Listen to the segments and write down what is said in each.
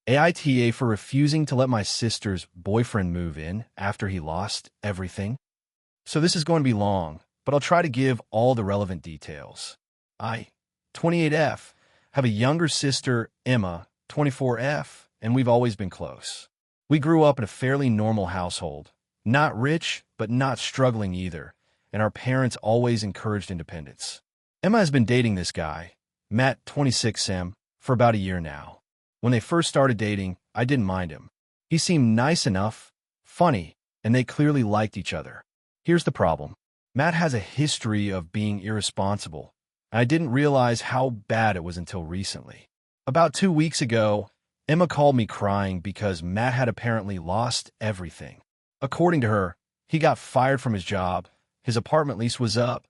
AITA for refusing to let my sister's boyfriend move in after he lost everything. So this is going to be long, but I'll try to give all the relevant details. I, 28F, have a younger sister, Emma, 24F, and we've always been close. We grew up in a fairly normal household, not rich, but not struggling either, and our parents always encouraged independence. Emma has been dating this guy, Matt, 26M, for about a year now. When they first started dating, I didn't mind him. He seemed nice enough, funny, and they clearly liked each other. Here's the problem. Matt has a history of being irresponsible, and I didn't realize how bad it was until recently. About 2 weeks ago, Emma called me crying because Matt had apparently lost everything. According to her, he got fired from his job, his apartment lease was up,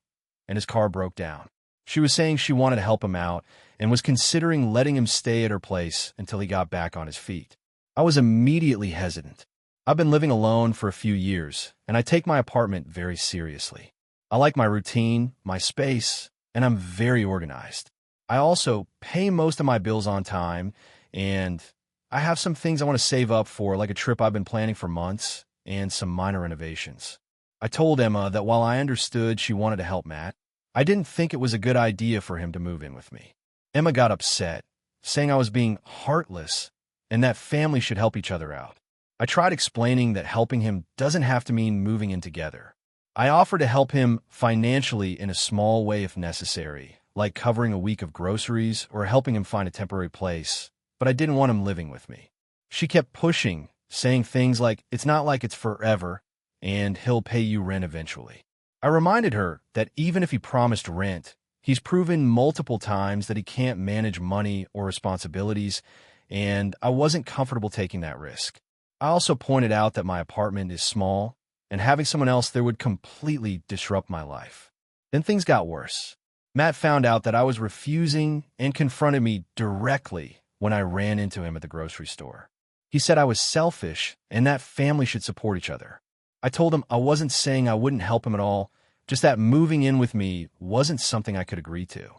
and his car broke down. She was saying she wanted to help him out and was considering letting him stay at her place until he got back on his feet. I was immediately hesitant. I've been living alone for a few years, and I take my apartment very seriously. I like my routine, my space, and I'm very organized. I also pay most of my bills on time, and I have some things I want to save up for, like a trip I've been planning for months and some minor renovations. I told Emma that while I understood she wanted to help Matt, I didn't think it was a good idea for him to move in with me. Emma got upset, saying I was being heartless and that families should help each other out. I tried explaining that helping him doesn't have to mean moving in together. I offered to help him financially in a small way if necessary, like covering a week of groceries or helping him find a temporary place, but I didn't want him living with me. She kept pushing, saying things like, "It's not like it's forever, and he'll pay you rent eventually." I reminded her that even if he promised rent, he's proven multiple times that he can't manage money or responsibilities, and I wasn't comfortable taking that risk. I also pointed out that my apartment is small, and having someone else there would completely disrupt my life. Then things got worse. Matt found out that I was refusing and confronted me directly when I ran into him at the grocery store. He said I was selfish and that families should support each other. I told him I wasn't saying I wouldn't help him at all, just that moving in with me wasn't something I could agree to.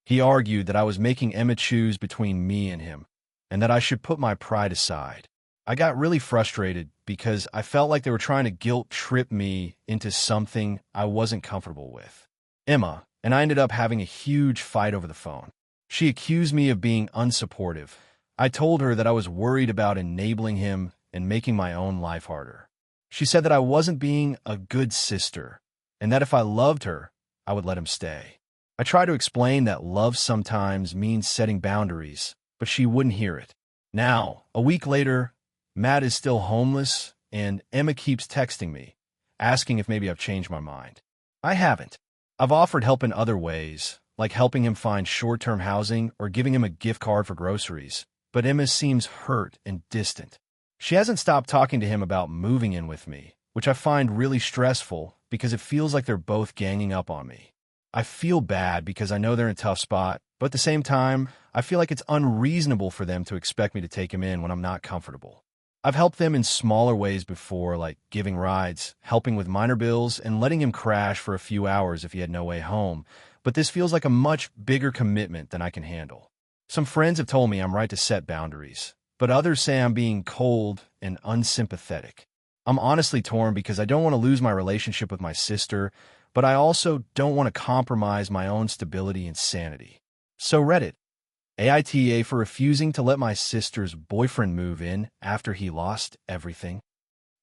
He argued that I was making Emma choose between me and him, and that I should put my pride aside. I got really frustrated because I felt like they were trying to guilt trip me into something I wasn't comfortable with. Emma and I ended up having a huge fight over the phone. She accused me of being unsupportive. I told her that I was worried about enabling him and making my own life harder. She said that I wasn't being a good sister, and that if I loved her, I would let him stay. I tried to explain that love sometimes means setting boundaries, but she wouldn't hear it. Now, a week later, Matt is still homeless, and Emma keeps texting me, asking if maybe I've changed my mind. I haven't. I've offered help in other ways, like helping him find short-term housing or giving him a gift card for groceries, but Emma seems hurt and distant. She hasn't stopped talking to him about moving in with me, which I find really stressful because it feels like they're both ganging up on me. I feel bad because I know they're in a tough spot, but at the same time, I feel like it's unreasonable for them to expect me to take him in when I'm not comfortable. I've helped them in smaller ways before, like giving rides, helping with minor bills, and letting him crash for a few hours if he had no way home, but this feels like a much bigger commitment than I can handle. Some friends have told me I'm right to set boundaries, but others say I'm being cold and unsympathetic. I'm honestly torn because I don't want to lose my relationship with my sister, but I also don't want to compromise my own stability and sanity. So Reddit, AITA for refusing to let my sister's boyfriend move in after he lost everything.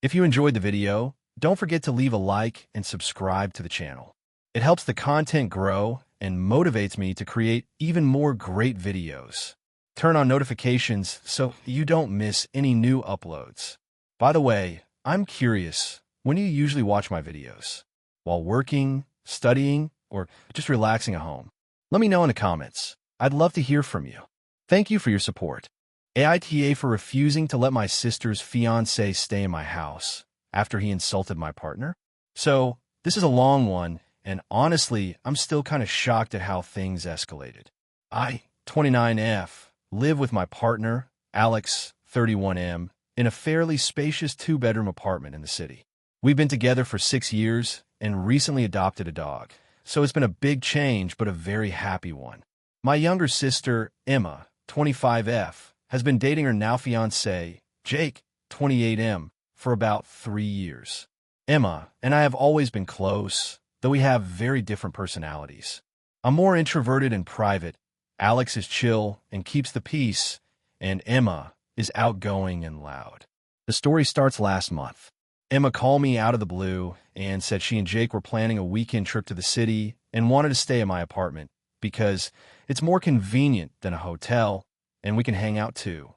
If you enjoyed the video, don't forget to leave a like and subscribe to the channel. It helps the content grow and motivates me to create even more great videos. Turn on notifications so you don't miss any new uploads. By the way, I'm curious, when do you usually watch my videos? While working, studying, or just relaxing at home? Let me know in the comments. I'd love to hear from you. Thank you for your support. AITA for refusing to let my sister's fiancé stay in my house after he insulted my partner. So, this is a long one, and honestly, I'm still kind of shocked at how things escalated. I, 29F, live with my partner, Alex, 31M, in a fairly spacious 2-bedroom apartment in the city. We've been together for 6 years and recently adopted a dog, so it's been a big change but a very happy one. My younger sister, Emma, 25F, has been dating her now fiancé, Jake, 28M, for about 3 years. Emma and I have always been close, though we have very different personalities. I'm more introverted and private. Alex is chill and keeps the peace, and Emma is outgoing and loud. The story starts last month. Emma called me out of the blue and said she and Jake were planning a weekend trip to the city and wanted to stay at my apartment because it's more convenient than a hotel and we can hang out too.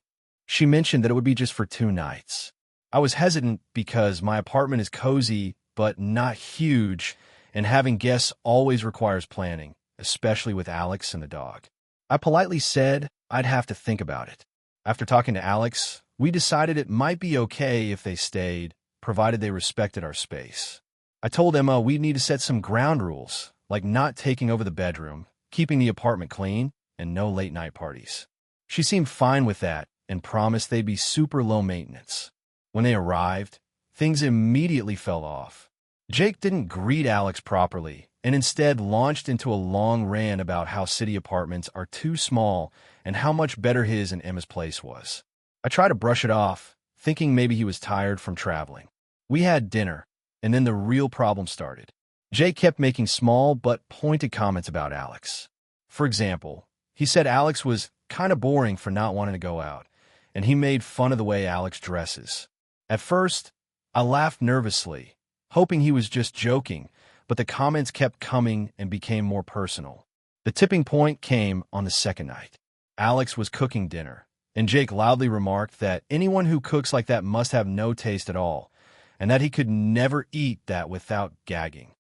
She mentioned that it would be just for 2 nights. I was hesitant because my apartment is cozy but not huge, and having guests always requires planning, especially with Alex and the dog. I politely said I'd have to think about it. After talking to Alex, we decided it might be okay if they stayed, provided they respected our space. I told Emma we'd need to set some ground rules, like not taking over the bedroom, keeping the apartment clean, and no late-night parties. She seemed fine with that and promised they'd be super low maintenance. When they arrived, things immediately fell off. Jake didn't greet Alex properly and instead launched into a long rant about how city apartments are too small and how much better his and Emma's place was. I tried to brush it off, thinking maybe he was tired from traveling. We had dinner, and then the real problem started. Jake kept making small but pointed comments about Alex. For example, he said Alex was kind of boring for not wanting to go out, and he made fun of the way Alex dresses. At first, I laughed nervously, hoping he was just joking, but the comments kept coming and became more personal. The tipping point came on the second night. Alex was cooking dinner, and Jake loudly remarked that anyone who cooks like that must have no taste at all, and that he could never eat that without gagging.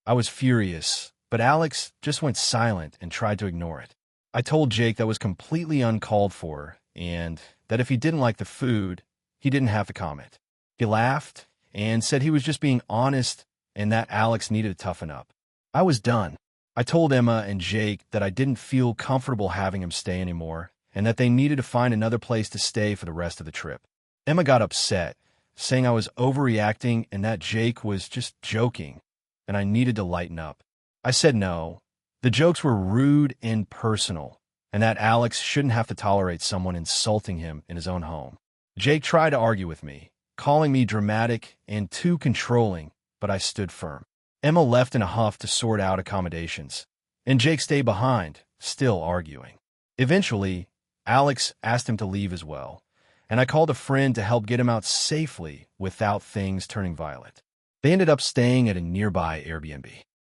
I was furious, but Alex just went silent and tried to ignore it. I told Jake that was completely uncalled for, and that if he didn't like the food, he didn't have to comment. He laughed and said he was just being honest and that Alex needed to toughen up. I was done. I told Emma and Jake that I didn't feel comfortable having him stay anymore and that they needed to find another place to stay for the rest of the trip. Emma got upset, saying I was overreacting and that Jake was just joking, and I needed to lighten up. I said no. The jokes were rude and personal, and that Alex shouldn't have to tolerate someone insulting him in his own home. Jake tried to argue with me, calling me dramatic and too controlling, but I stood firm. Emma left in a huff to sort out accommodations, and Jake stayed behind, still arguing. Eventually, Alex asked him to leave as well, and I called a friend to help get him out safely without things turning violent. They ended up staying at a nearby Airbnb.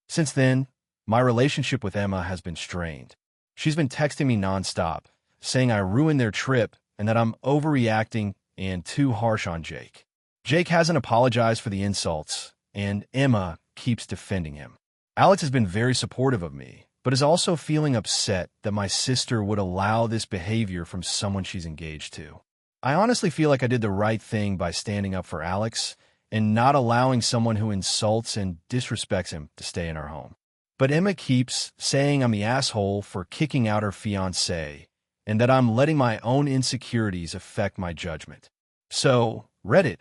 Since then, my relationship with Emma has been strained. She's been texting me nonstop, saying I ruined their trip and that I'm overreacting and too harsh on Jake. Jake hasn't apologized for the insults, and Emma keeps defending him. Alex has been very supportive of me, but is also feeling upset that my sister would allow this behavior from someone she's engaged to. I honestly feel like I did the right thing by standing up for Alex and not allowing someone who insults and disrespects him to stay in our home. But Emma keeps saying I'm the asshole for kicking out her fiancé and that I'm letting my own insecurities affect my judgment. So, Reddit,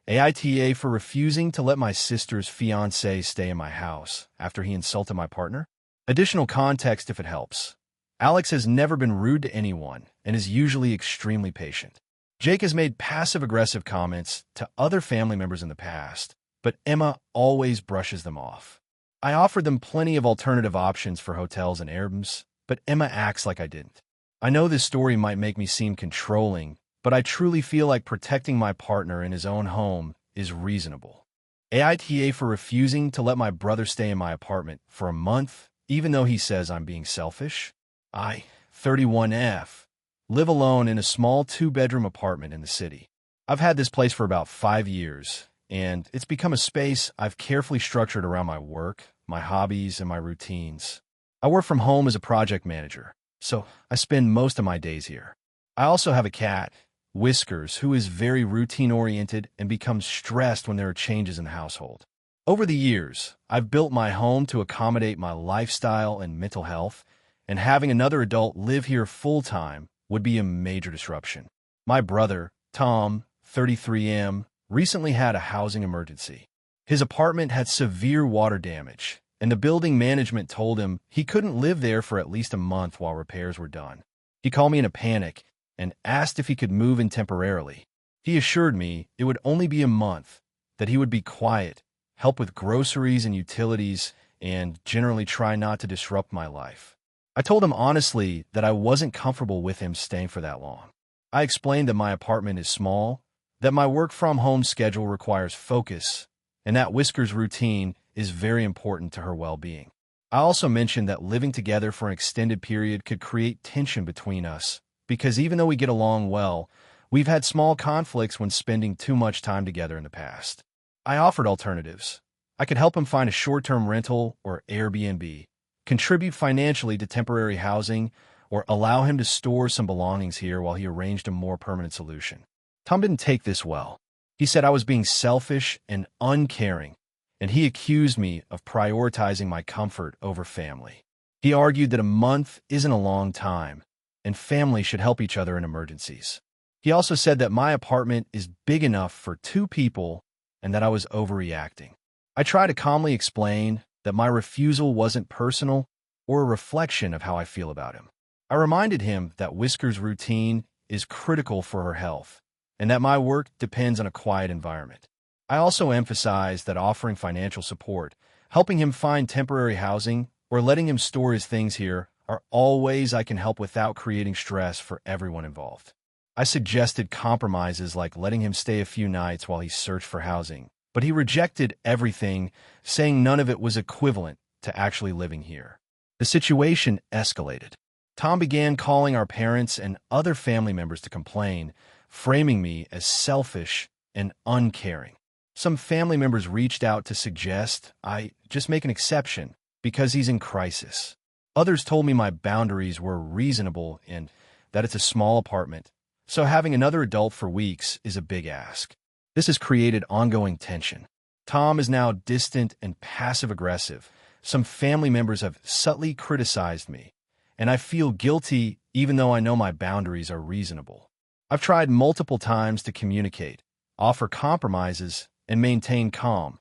AITA for refusing to let my sister's fiancé stay in my house after he insulted my partner? Additional context if it helps. Alex has never been rude to anyone and is usually extremely patient. Jake has made passive-aggressive comments to other family members in the past, but Emma always brushes them off. I offered them plenty of alternative options for hotels and Airbnbs, but Emma acts like I didn't. I know this story might make me seem controlling, but I truly feel like protecting my partner in his own home is reasonable. AITA for refusing to let my brother stay in my apartment for a month, even though he says I'm being selfish. I, 31F, live alone in a small 2-bedroom apartment in the city. I've had this place for about 5 years, and it's become a space I've carefully structured around my work, my hobbies, and my routines. I work from home as a project manager, so I spend most of my days here. I also have a cat, Whiskers, who is very routine-oriented and becomes stressed when there are changes in the household. Over the years, I've built my home to accommodate my lifestyle and mental health, and having another adult live here full-time would be a major disruption. My brother, Tom, 33M, recently had a housing emergency. His apartment had severe water damage, and the building management told him he couldn't live there for at least a month while repairs were done. He called me in a panic and asked if he could move in temporarily. He assured me it would only be a month, that he would be quiet, help with groceries and utilities, and generally try not to disrupt my life. I told him honestly that I wasn't comfortable with him staying for that long. I explained that my apartment is small, that my work-from-home schedule requires focus, and that Whisker's routine is very important to her well-being. I also mentioned that living together for an extended period could create tension between us, because even though we get along well, we've had small conflicts when spending too much time together in the past. I offered alternatives. I could help him find a short-term rental or Airbnb, contribute financially to temporary housing, or allow him to store some belongings here while he arranged a more permanent solution. Tom didn't take this well. He said I was being selfish and uncaring, and he accused me of prioritizing my comfort over family. He argued that a month isn't a long time, and family should help each other in emergencies. He also said that my apartment is big enough for 2 people and that I was overreacting. I tried to calmly explain that my refusal wasn't personal or a reflection of how I feel about him. I reminded him that Whisker's routine is critical for her health, and that my work depends on a quiet environment. I also emphasized that offering financial support, helping him find temporary housing, or letting him store his things here are all ways I can help without creating stress for everyone involved. I suggested compromises like letting him stay a few nights while he searched for housing, but he rejected everything, saying none of it was equivalent to actually living here. The situation escalated. Tom began calling our parents and other family members to complain, framing me as selfish and uncaring. Some family members reached out to suggest I just make an exception because he's in crisis. Others told me my boundaries were reasonable and that it's a small apartment, so having another adult for weeks is a big ask. This has created ongoing tension. Tom is now distant and passive-aggressive. Some family members have subtly criticized me, and I feel guilty even though I know my boundaries are reasonable. I've tried multiple times to communicate, offer compromises, and maintain calm,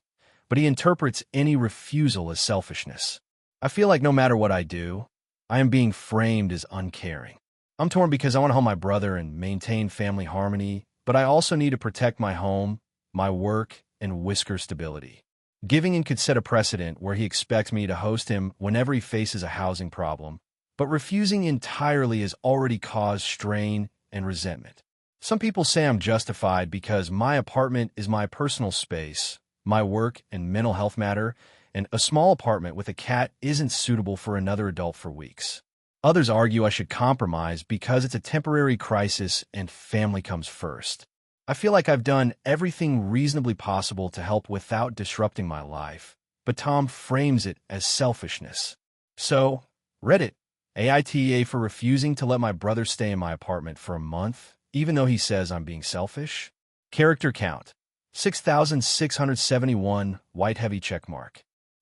but he interprets any refusal as selfishness. I feel like no matter what I do, I am being framed as uncaring. I'm torn because I want to help my brother and maintain family harmony, but I also need to protect my home, my work, and Whisker's stability. Giving in could set a precedent where he expects me to host him whenever he faces a housing problem, but refusing entirely has already caused strain and resentment. Some people say I'm justified because my apartment is my personal space, my work and mental health matter, and a small apartment with a cat isn't suitable for another adult for weeks. Others argue I should compromise because it's a temporary crisis and family comes first. I feel like I've done everything reasonably possible to help without disrupting my life, but Tom frames it as selfishness. So, Reddit, AITA for refusing to let my brother stay in my apartment for a month, even though he says I'm being selfish. Character count, 6,671, white heavy checkmark.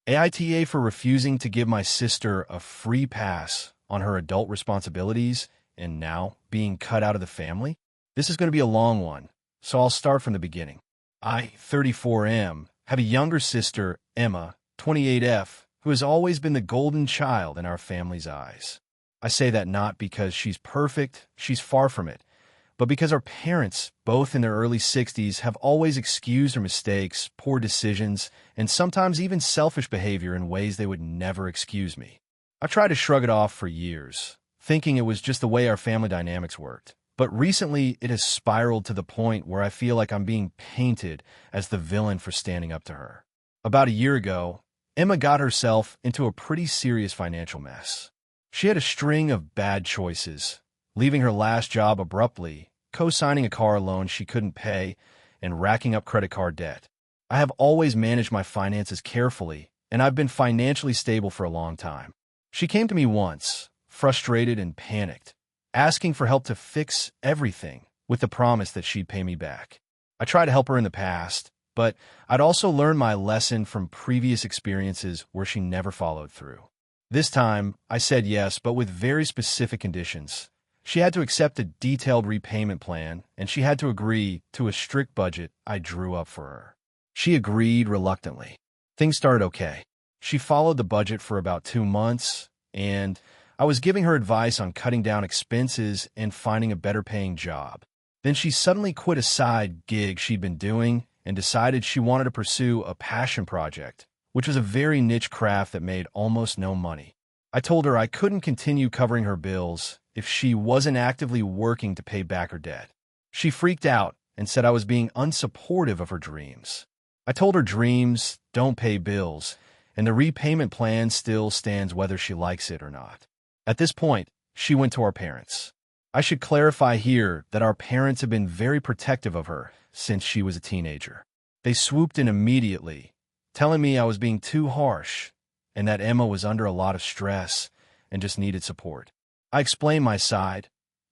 AITA for refusing to give my sister a free pass on her adult responsibilities and now being cut out of the family. This is going to be a long one, so I'll start from the beginning. I, 34M, have a younger sister, Emma, 28F, who has always been the golden child in our family's eyes. I say that not because she's perfect, she's far from it, but because our parents, both in their early 60s, have always excused her mistakes, poor decisions, and sometimes even selfish behavior in ways they would never excuse me. I've tried to shrug it off for years, thinking it was just the way our family dynamics worked. But recently, it has spiraled to the point where I feel like I'm being painted as the villain for standing up to her. About a year ago, Emma got herself into a pretty serious financial mess. She had a string of bad choices, leaving her last job abruptly, co-signing a car loan she couldn't pay, and racking up credit card debt. I have always managed my finances carefully, and I've been financially stable for a long time. She came to me once, frustrated and panicked, asking for help to fix everything with the promise that she'd pay me back. I tried to help her in the past, but I'd also learned my lesson from previous experiences where she never followed through. This time, I said yes, but with very specific conditions. She had to accept a detailed repayment plan, and she had to agree to a strict budget I drew up for her. She agreed reluctantly. Things started okay. She followed the budget for about 2 months, and I was giving her advice on cutting down expenses and finding a better paying job. Then she suddenly quit a side gig she'd been doing and decided she wanted to pursue a passion project, which was a very niche craft that made almost no money. I told her I couldn't continue covering her bills if she wasn't actively working to pay back her debt. She freaked out and said I was being unsupportive of her dreams. I told her dreams don't pay bills, and the repayment plan still stands whether she likes it or not. At this point, she went to our parents. I should clarify here that our parents have been very protective of her since she was a teenager. They swooped in immediately, telling me I was being too harsh and that Emma was under a lot of stress and just needed support. I explained my side.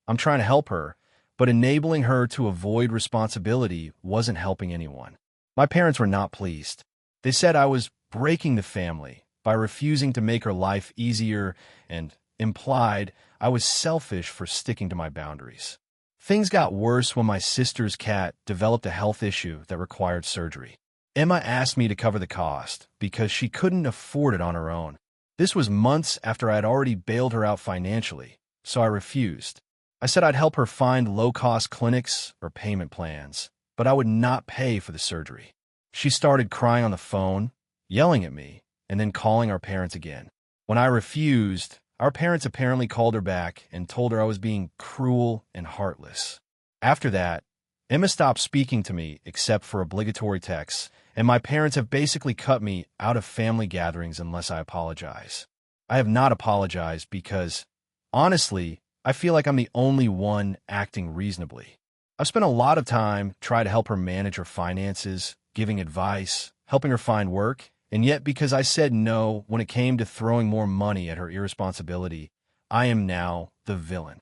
I'm trying to help her, but enabling her to avoid responsibility wasn't helping anyone. My parents were not pleased. They said I was breaking the family by refusing to make her life easier and implied I was selfish for sticking to my boundaries. Things got worse when my sister's cat developed a health issue that required surgery. Emma asked me to cover the cost because she couldn't afford it on her own. This was months after I had already bailed her out financially, so I refused. I said I'd help her find low-cost clinics or payment plans, but I would not pay for the surgery. She started crying on the phone, yelling at me, and then calling our parents again. When I refused, our parents apparently called her back and told her I was being cruel and heartless. After that, Emma stopped speaking to me except for obligatory texts, and my parents have basically cut me out of family gatherings unless I apologize. I have not apologized because, honestly, I feel like I'm the only one acting reasonably. I've spent a lot of time trying to help her manage her finances, giving advice, helping her find work, and yet because I said no when it came to throwing more money at her irresponsibility, I am now the villain.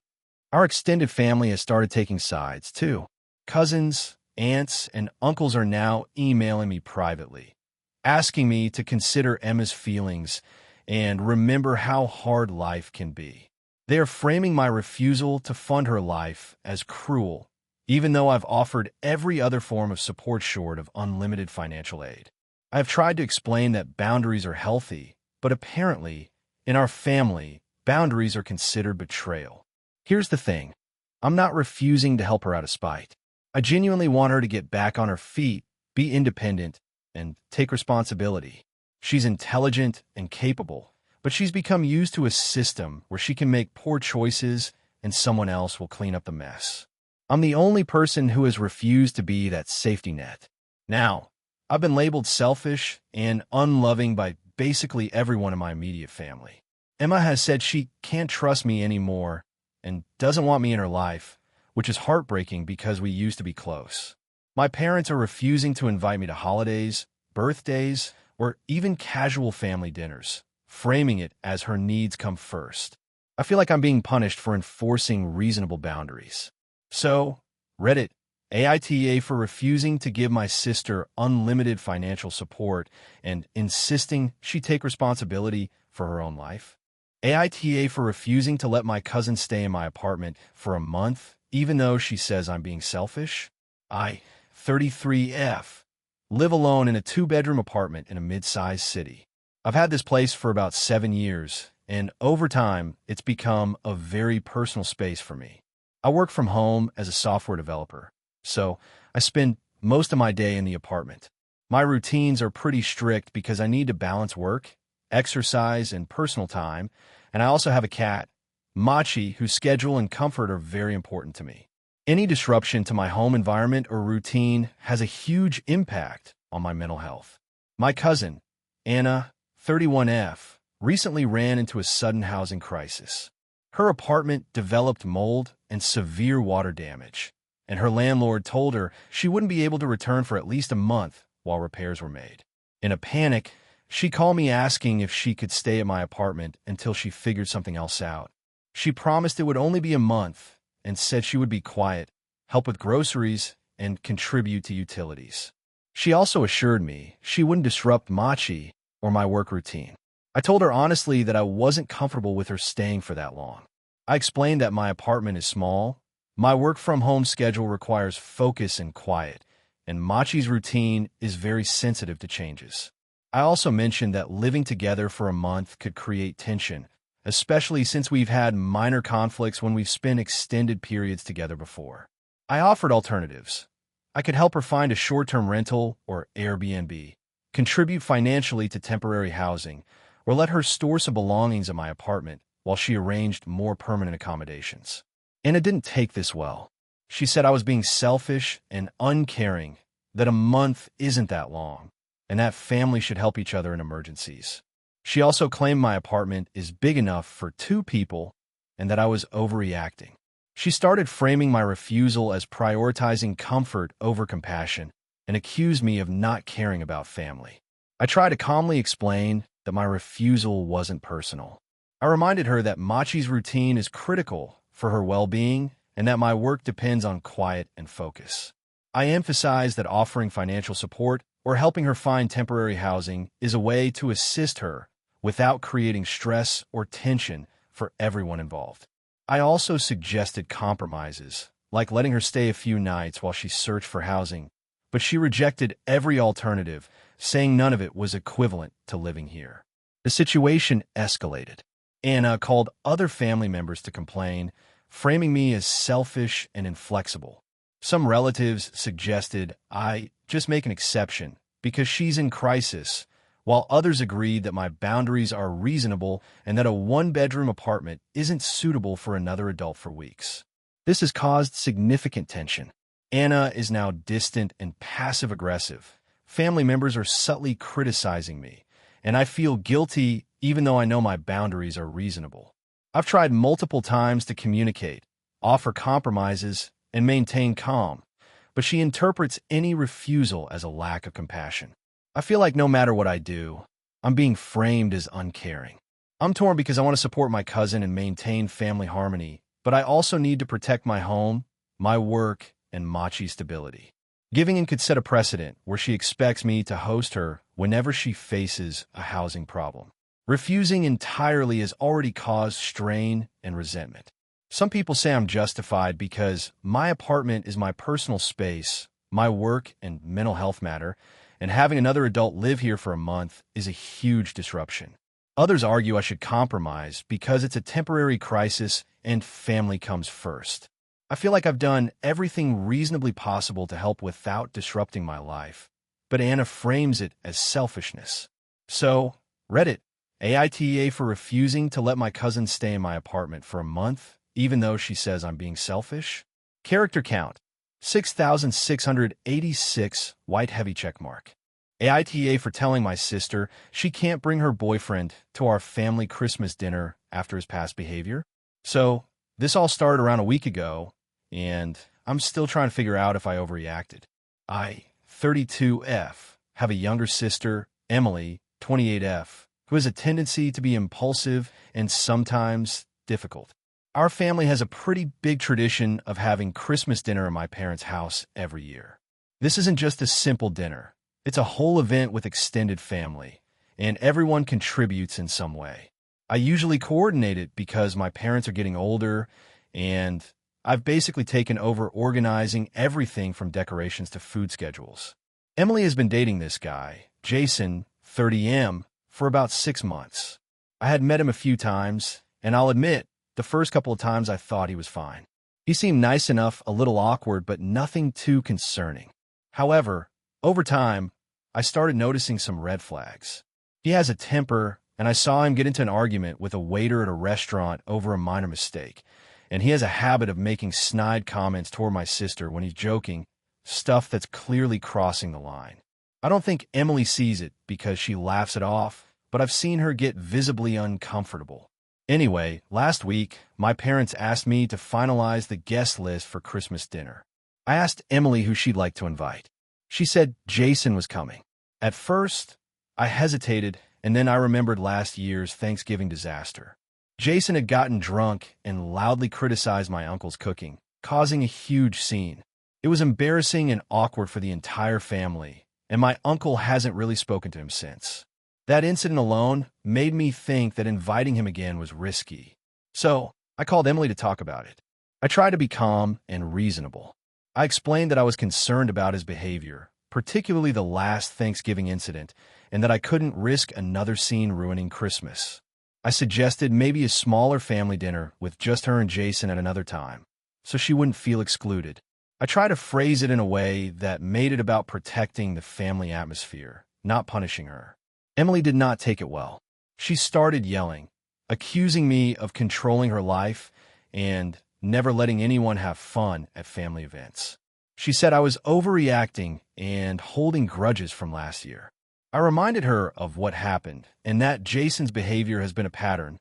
Our extended family has started taking sides, too. Cousins, aunts, and uncles are now emailing me privately, asking me to consider Emma's feelings and remember how hard life can be. They are framing my refusal to fund her life as cruel, even though I've offered every other form of support short of unlimited financial aid. I have tried to explain that boundaries are healthy, but apparently, in our family, boundaries are considered betrayal. Here's the thing. I'm not refusing to help her out of spite. I genuinely want her to get back on her feet, be independent, and take responsibility. She's intelligent and capable, but she's become used to a system where she can make poor choices and someone else will clean up the mess. I'm the only person who has refused to be that safety net. Now, I've been labeled selfish and unloving by basically everyone in my immediate family. Emma has said she can't trust me anymore and doesn't want me in her life, which is heartbreaking because we used to be close. My parents are refusing to invite me to holidays, birthdays, or even casual family dinners, framing it as her needs come first. I feel like I'm being punished for enforcing reasonable boundaries. So, Reddit, AITA for refusing to give my sister unlimited financial support and insisting she take responsibility for her own life. AITA for refusing to let my cousin stay in my apartment for a month, even though she says I'm being selfish. I, 33F, live alone in a 2-bedroom apartment in a mid-sized city. I've had this place for about 7 years, and over time, it's become a very personal space for me. I work from home as a software developer, so I spend most of my day in the apartment. My routines are pretty strict because I need to balance work, exercise, and personal time, and I also have a cat, Machi, whose schedule and comfort are very important to me. Any disruption to my home environment or routine has a huge impact on my mental health. My cousin, Anna, 31F, recently ran into a sudden housing crisis. Her apartment developed mold and severe water damage, and her landlord told her she wouldn't be able to return for at least a month while repairs were made. In a panic, she called me asking if she could stay at my apartment until she figured something else out. She promised it would only be a month and said she would be quiet, help with groceries, and contribute to utilities. She also assured me she wouldn't disrupt Machi or my work routine. I told her honestly that I wasn't comfortable with her staying for that long. I explained that my apartment is small, my work-from-home schedule requires focus and quiet, and Machi's routine is very sensitive to changes. I also mentioned that living together for a month could create tension, especially since we've had minor conflicts when we've spent extended periods together before. I offered alternatives. I could help her find a short-term rental or Airbnb, contribute financially to temporary housing, or let her store some belongings at my apartment while she arranged more permanent accommodations. Anna didn't take this well. She said I was being selfish and uncaring, that a month isn't that long, and that families should help each other in emergencies. She also claimed my apartment is big enough for 2 people and that I was overreacting. She started framing my refusal as prioritizing comfort over compassion and accused me of not caring about family. I tried to calmly explain that my refusal wasn't personal. I reminded her that Machi's routine is critical for her well-being and that my work depends on quiet and focus. I emphasized that offering financial support or helping her find temporary housing is a way to assist her without creating stress or tension for everyone involved. I also suggested compromises, like letting her stay a few nights while she searched for housing, but she rejected every alternative, saying none of it was equivalent to living here. The situation escalated. Anna called other family members to complain, framing me as selfish and inflexible. Some relatives suggested I just make an exception because she's in crisis, while others agreed that my boundaries are reasonable and that a one-bedroom apartment isn't suitable for another adult for weeks. This has caused significant tension. Anna is now distant and passive-aggressive. Family members are subtly criticizing me, and I feel guilty even though I know my boundaries are reasonable. I've tried multiple times to communicate, offer compromises, and maintain calm, but she interprets any refusal as a lack of compassion. I feel like no matter what I do, I'm being framed as uncaring. I'm torn because I want to support my cousin and maintain family harmony, but I also need to protect my home, my work, and Machi's stability. Giving in could set a precedent where she expects me to host her whenever she faces a housing problem. Refusing entirely has already caused strain and resentment. Some people say I'm justified because my apartment is my personal space, my work and mental health matter, and having another adult live here for a month is a huge disruption. Others argue I should compromise because it's a temporary crisis and family comes first. I feel like I've done everything reasonably possible to help without disrupting my life, but Anna frames it as selfishness. So, Reddit, AITA for refusing to let my cousin stay in my apartment for a month, even though she says I'm being selfish. Character count, 6,686, white heavy checkmark. AITA for telling my sister she can't bring her boyfriend to our family Christmas dinner after his past behavior. So, this all started around a week ago, and I'm still trying to figure out if I overreacted. I, 32F, have a younger sister, Emily, 28F, who has a tendency to be impulsive and sometimes difficult. Our family has a pretty big tradition of having Christmas dinner at my parents' house every year. This isn't just a simple dinner. It's a whole event with extended family, and everyone contributes in some way. I usually coordinate it because my parents are getting older, and I've basically taken over organizing everything from decorations to food schedules. Emily has been dating this guy, Jason, 30M, for about 6 months. I had met him a few times, and I'll admit, the first couple of times I thought he was fine. He seemed nice enough, a little awkward, but nothing too concerning. However, over time, I started noticing some red flags. He has a temper, and I saw him get into an argument with a waiter at a restaurant over a minor mistake, and he has a habit of making snide comments toward my sister when he's joking, stuff that's clearly crossing the line. I don't think Emily sees it because she laughs it off, but I've seen her get visibly uncomfortable. Anyway, last week, my parents asked me to finalize the guest list for Christmas dinner. I asked Emily who she'd like to invite. She said Jason was coming. At first, I hesitated, and then I remembered last year's Thanksgiving disaster. Jason had gotten drunk and loudly criticized my uncle's cooking, causing a huge scene. It was embarrassing and awkward for the entire family, and my uncle hasn't really spoken to him since. That incident alone made me think that inviting him again was risky. So, I called Emily to talk about it. I tried to be calm and reasonable. I explained that I was concerned about his behavior, particularly the last Thanksgiving incident, and that I couldn't risk another scene ruining Christmas. I suggested maybe a smaller family dinner with just her and Jason at another time, so she wouldn't feel excluded. I tried to phrase it in a way that made it about protecting the family atmosphere, not punishing her. Emily did not take it well. She started yelling, accusing me of controlling her life and never letting anyone have fun at family events. She said I was overreacting and holding grudges from last year. I reminded her of what happened and that Jason's behavior has been a pattern,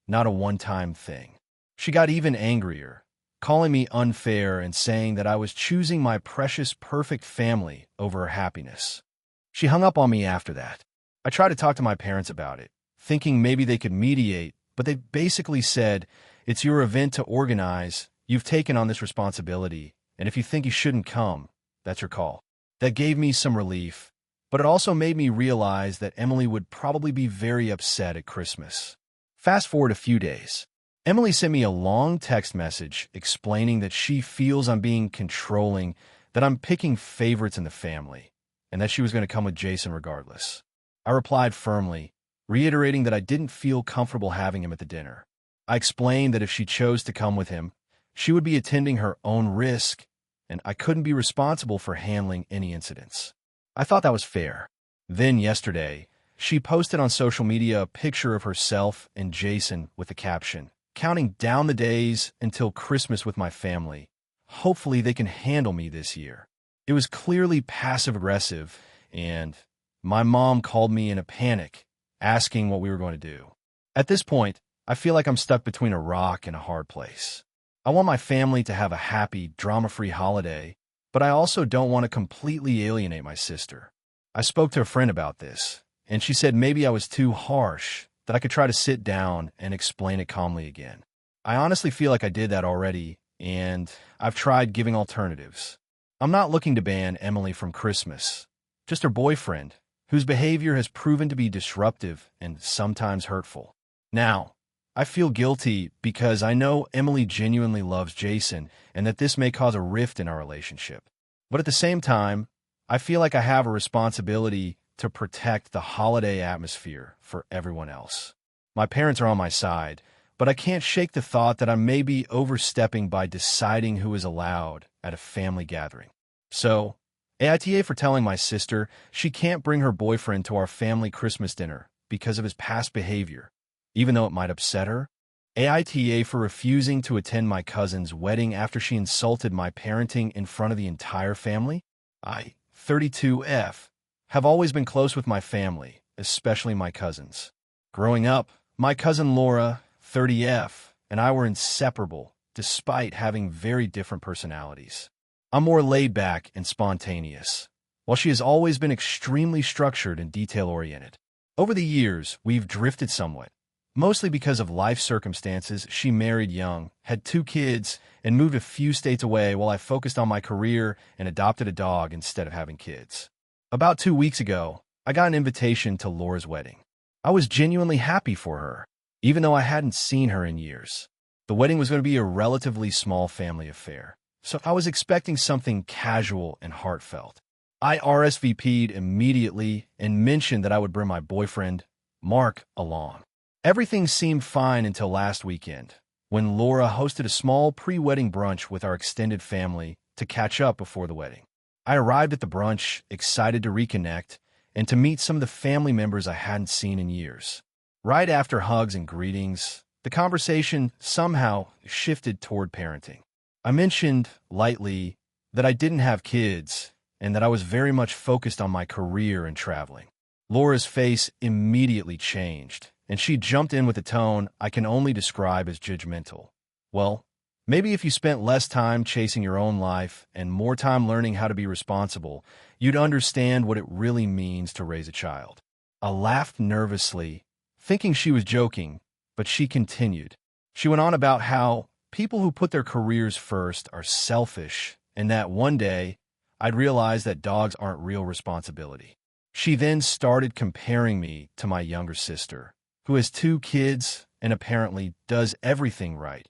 not a one-time thing. She got even angrier, calling me unfair and saying that I was choosing my precious, perfect family over her happiness. She hung up on me after that. I tried to talk to my parents about it, thinking maybe they could mediate, but they basically said, "It's your event to organize, you've taken on this responsibility, and if you think you shouldn't come, that's your call." That gave me some relief, but it also made me realize that Emily would probably be very upset at Christmas. Fast forward a few days. Emily sent me a long text message explaining that she feels I'm being controlling, that I'm picking favorites in the family, and that she was going to come with Jason regardless. I replied firmly, reiterating that I didn't feel comfortable having him at the dinner. I explained that if she chose to come with him, she would be attending her own risk, and I couldn't be responsible for handling any incidents. I thought that was fair. Then yesterday, she posted on social media a picture of herself and Jason with the caption, "Counting down the days until Christmas with my family. Hopefully they can handle me this year." It was clearly passive-aggressive, and my mom called me in a panic, asking what we were going to do. At this point, I feel like I'm stuck between a rock and a hard place. I want my family to have a happy, drama-free holiday, but I also don't want to completely alienate my sister. I spoke to a friend about this, and she said maybe I was too harsh, that I could try to sit down and explain it calmly again. I honestly feel like I did that already, and I've tried giving alternatives. I'm not looking to ban Emily from Christmas, just her boyfriend, whose behavior has proven to be disruptive and sometimes hurtful. Now, I feel guilty because I know Emily genuinely loves Jason and that this may cause a rift in our relationship. But at the same time, I feel like I have a responsibility to protect the holiday atmosphere for everyone else. My parents are on my side, but I can't shake the thought that I may be overstepping by deciding who is allowed at a family gathering. So, AITA for telling my sister she can't bring her boyfriend to our family Christmas dinner because of his past behavior, even though it might upset her. AITA for refusing to attend my cousin's wedding after she insulted my parenting in front of the entire family. I, 32F, have always been close with my family, especially my cousins. Growing up, my cousin Laura, 30F, and I were inseparable, despite having very different personalities. I'm more laid back and spontaneous, while she has always been extremely structured and detail-oriented. Over the years, we've drifted somewhat, mostly because of life circumstances. She married young, had 2 kids, and moved a few states away while I focused on my career and adopted a dog instead of having kids. About 2 weeks ago, I got an invitation to Laura's wedding. I was genuinely happy for her, even though I hadn't seen her in years. The wedding was going to be a relatively small family affair, so I was expecting something casual and heartfelt. I RSVP'd immediately and mentioned that I would bring my boyfriend, Mark, along. Everything seemed fine until last weekend, when Laura hosted a small pre-wedding brunch with our extended family to catch up before the wedding. I arrived at the brunch, excited to reconnect and to meet some of the family members I hadn't seen in years. Right after hugs and greetings, the conversation somehow shifted toward parenting. I mentioned, lightly, that I didn't have kids and that I was very much focused on my career and traveling. Laura's face immediately changed, and she jumped in with a tone I can only describe as judgmental. "Well, maybe if you spent less time chasing your own life and more time learning how to be responsible, you'd understand what it really means to raise a child." I laughed nervously, thinking she was joking, but she continued. She went on about how people who put their careers first are selfish and that one day I'd realize that dogs aren't real responsibility. She then started comparing me to my younger sister, who has 2 kids and apparently does everything right,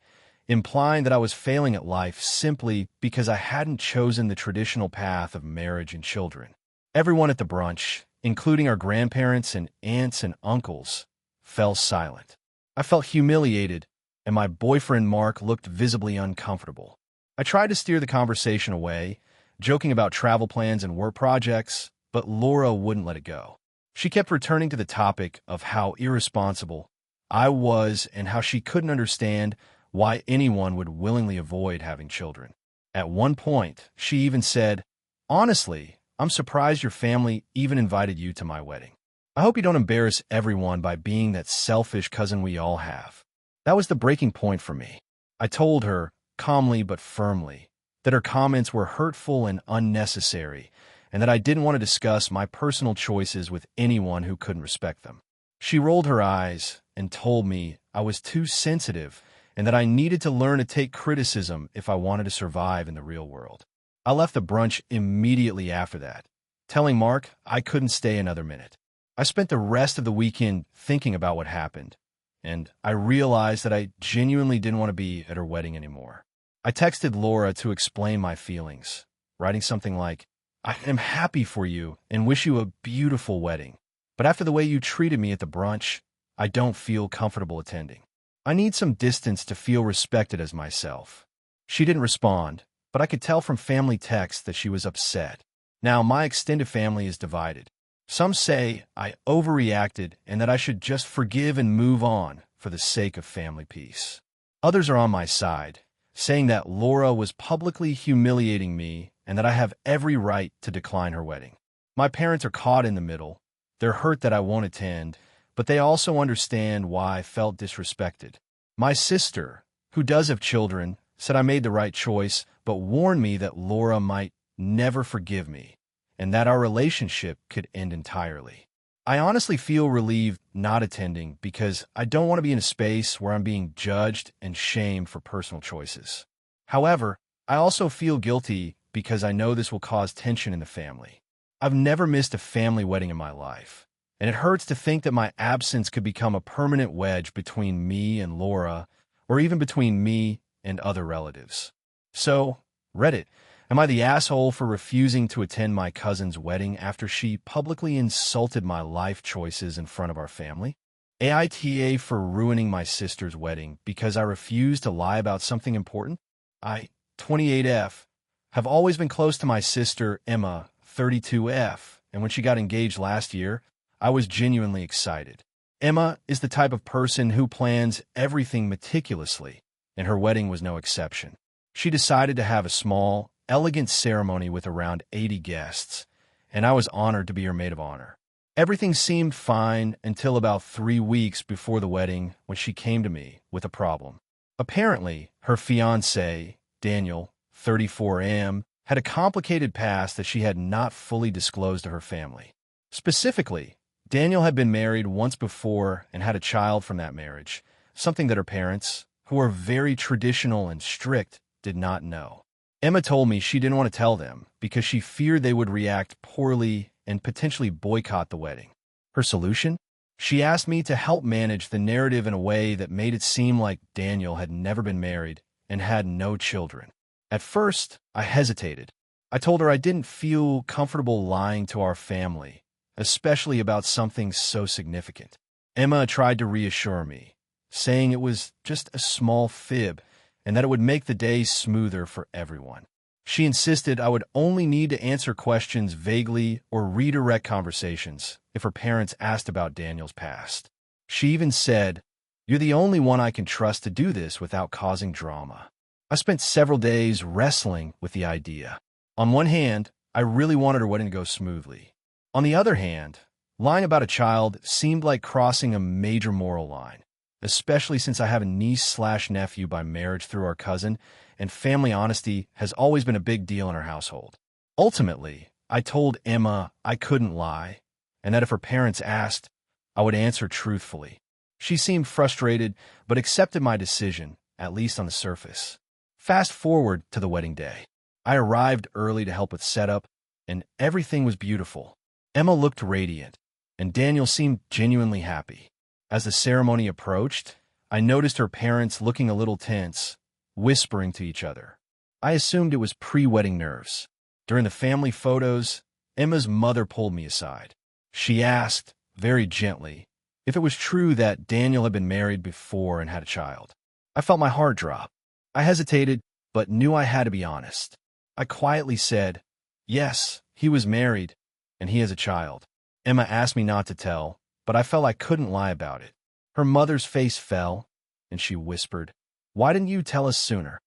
implying that I was failing at life simply because I hadn't chosen the traditional path of marriage and children. Everyone at the brunch, including our grandparents and aunts and uncles, fell silent. I felt humiliated, and my boyfriend Mark looked visibly uncomfortable. I tried to steer the conversation away, joking about travel plans and work projects, but Laura wouldn't let it go. She kept returning to the topic of how irresponsible I was and how she couldn't understand why anyone would willingly avoid having children. At one point, she even said, "Honestly, I'm surprised your family even invited you to my wedding. I hope you don't embarrass everyone by being that selfish cousin we all have." That was the breaking point for me. I told her, calmly but firmly, that her comments were hurtful and unnecessary, and that I didn't want to discuss my personal choices with anyone who couldn't respect them. She rolled her eyes and told me I was too sensitive and that I needed to learn to take criticism if I wanted to survive in the real world. I left the brunch immediately after that, telling Mark I couldn't stay another minute. I spent the rest of the weekend thinking about what happened, and I realized that I genuinely didn't want to be at her wedding anymore. I texted Laura to explain my feelings, writing something like, "I am happy for you and wish you a beautiful wedding, but after the way you treated me at the brunch, I don't feel comfortable attending. I need some distance to feel respected as myself." She didn't respond, but I could tell from family texts that she was upset. Now, my extended family is divided. Some say I overreacted and that I should just forgive and move on for the sake of family peace. Others are on my side, saying that Laura was publicly humiliating me and that I have every right to decline her wedding. My parents are caught in the middle. They're hurt that I won't attend, but they also understand why I felt disrespected. My sister, who does have children, said I made the right choice, but warned me that Laura might never forgive me and that our relationship could end entirely. I honestly feel relieved not attending because I don't want to be in a space where I'm being judged and shamed for personal choices. However, I also feel guilty because I know this will cause tension in the family. I've never missed a family wedding in my life, and it hurts to think that my absence could become a permanent wedge between me and Laura, or even between me and other relatives. So, Reddit, am I the asshole for refusing to attend my cousin's wedding after she publicly insulted my life choices in front of our family? AITA for ruining my sister's wedding because I refused to lie about something important? I, 28F, have always been close to my sister, Emma, 32F, and when she got engaged last year, I was genuinely excited. Emma is the type of person who plans everything meticulously, and her wedding was no exception. She decided to have a small, elegant ceremony with around 80 guests, and I was honored to be her maid of honor. Everything seemed fine until about 3 weeks before the wedding when she came to me with a problem. Apparently, her fiancé, Daniel, 34M, had a complicated past that she had not fully disclosed to her family. Specifically, Daniel had been married once before and had a child from that marriage, something that her parents, who are very traditional and strict, did not know. Emma told me she didn't want to tell them because she feared they would react poorly and potentially boycott the wedding. Her solution? She asked me to help manage the narrative in a way that made it seem like Daniel had never been married and had no children. At first, I hesitated. I told her I didn't feel comfortable lying to our family, especially about something so significant. Emma tried to reassure me, saying it was just a small fib and that it would make the day smoother for everyone. She insisted I would only need to answer questions vaguely or redirect conversations if her parents asked about Daniel's past. She even said, "You're the only one I can trust to do this without causing drama." I spent several days wrestling with the idea. On one hand, I really wanted her wedding to go smoothly. On the other hand, lying about a child seemed like crossing a major moral line, especially since I have a niece/nephew by marriage through our cousin, and family honesty has always been a big deal in our household. Ultimately, I told Emma I couldn't lie, and that if her parents asked, I would answer truthfully. She seemed frustrated, but accepted my decision, at least on the surface. Fast forward to the wedding day. I arrived early to help with setup, and everything was beautiful. Emma looked radiant, and Daniel seemed genuinely happy. As the ceremony approached, I noticed her parents looking a little tense, whispering to each other. I assumed it was pre-wedding nerves. During the family photos, Emma's mother pulled me aside. She asked, very gently, if it was true that Daniel had been married before and had a child. I felt my heart drop. I hesitated, but knew I had to be honest. I quietly said, "Yes, he was married, and he has a child." Emma asked me not to tell, but I felt I couldn't lie about it. Her mother's face fell, and she whispered, "Why didn't you tell us sooner?"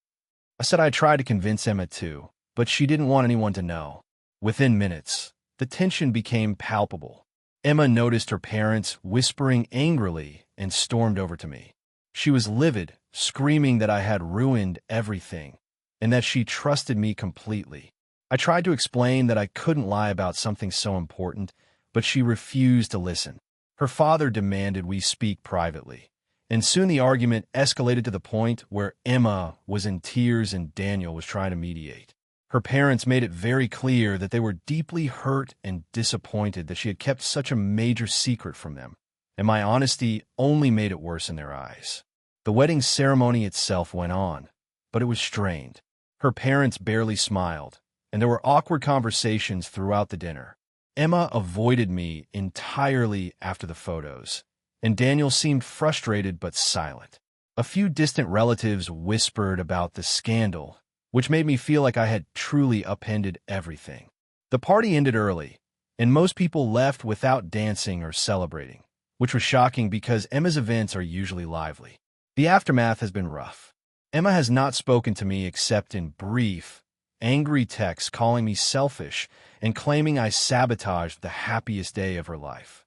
I said I tried to convince Emma too, but she didn't want anyone to know. Within minutes, the tension became palpable. Emma noticed her parents whispering angrily and stormed over to me. She was livid, screaming that I had ruined everything and that she trusted me completely. I tried to explain that I couldn't lie about something so important, but she refused to listen. Her father demanded we speak privately, and soon the argument escalated to the point where Emma was in tears and Daniel was trying to mediate. Her parents made it very clear that they were deeply hurt and disappointed that she had kept such a major secret from them, and my honesty only made it worse in their eyes. The wedding ceremony itself went on, but it was strained. Her parents barely smiled, and there were awkward conversations throughout the dinner. Emma avoided me entirely after the photos, and Daniel seemed frustrated but silent. A few distant relatives whispered about the scandal, which made me feel like I had truly upended everything. The party ended early, and most people left without dancing or celebrating, which was shocking because Emma's events are usually lively. The aftermath has been rough. Emma has not spoken to me except in brief, angry texts calling me selfish and claiming I sabotaged the happiest day of her life.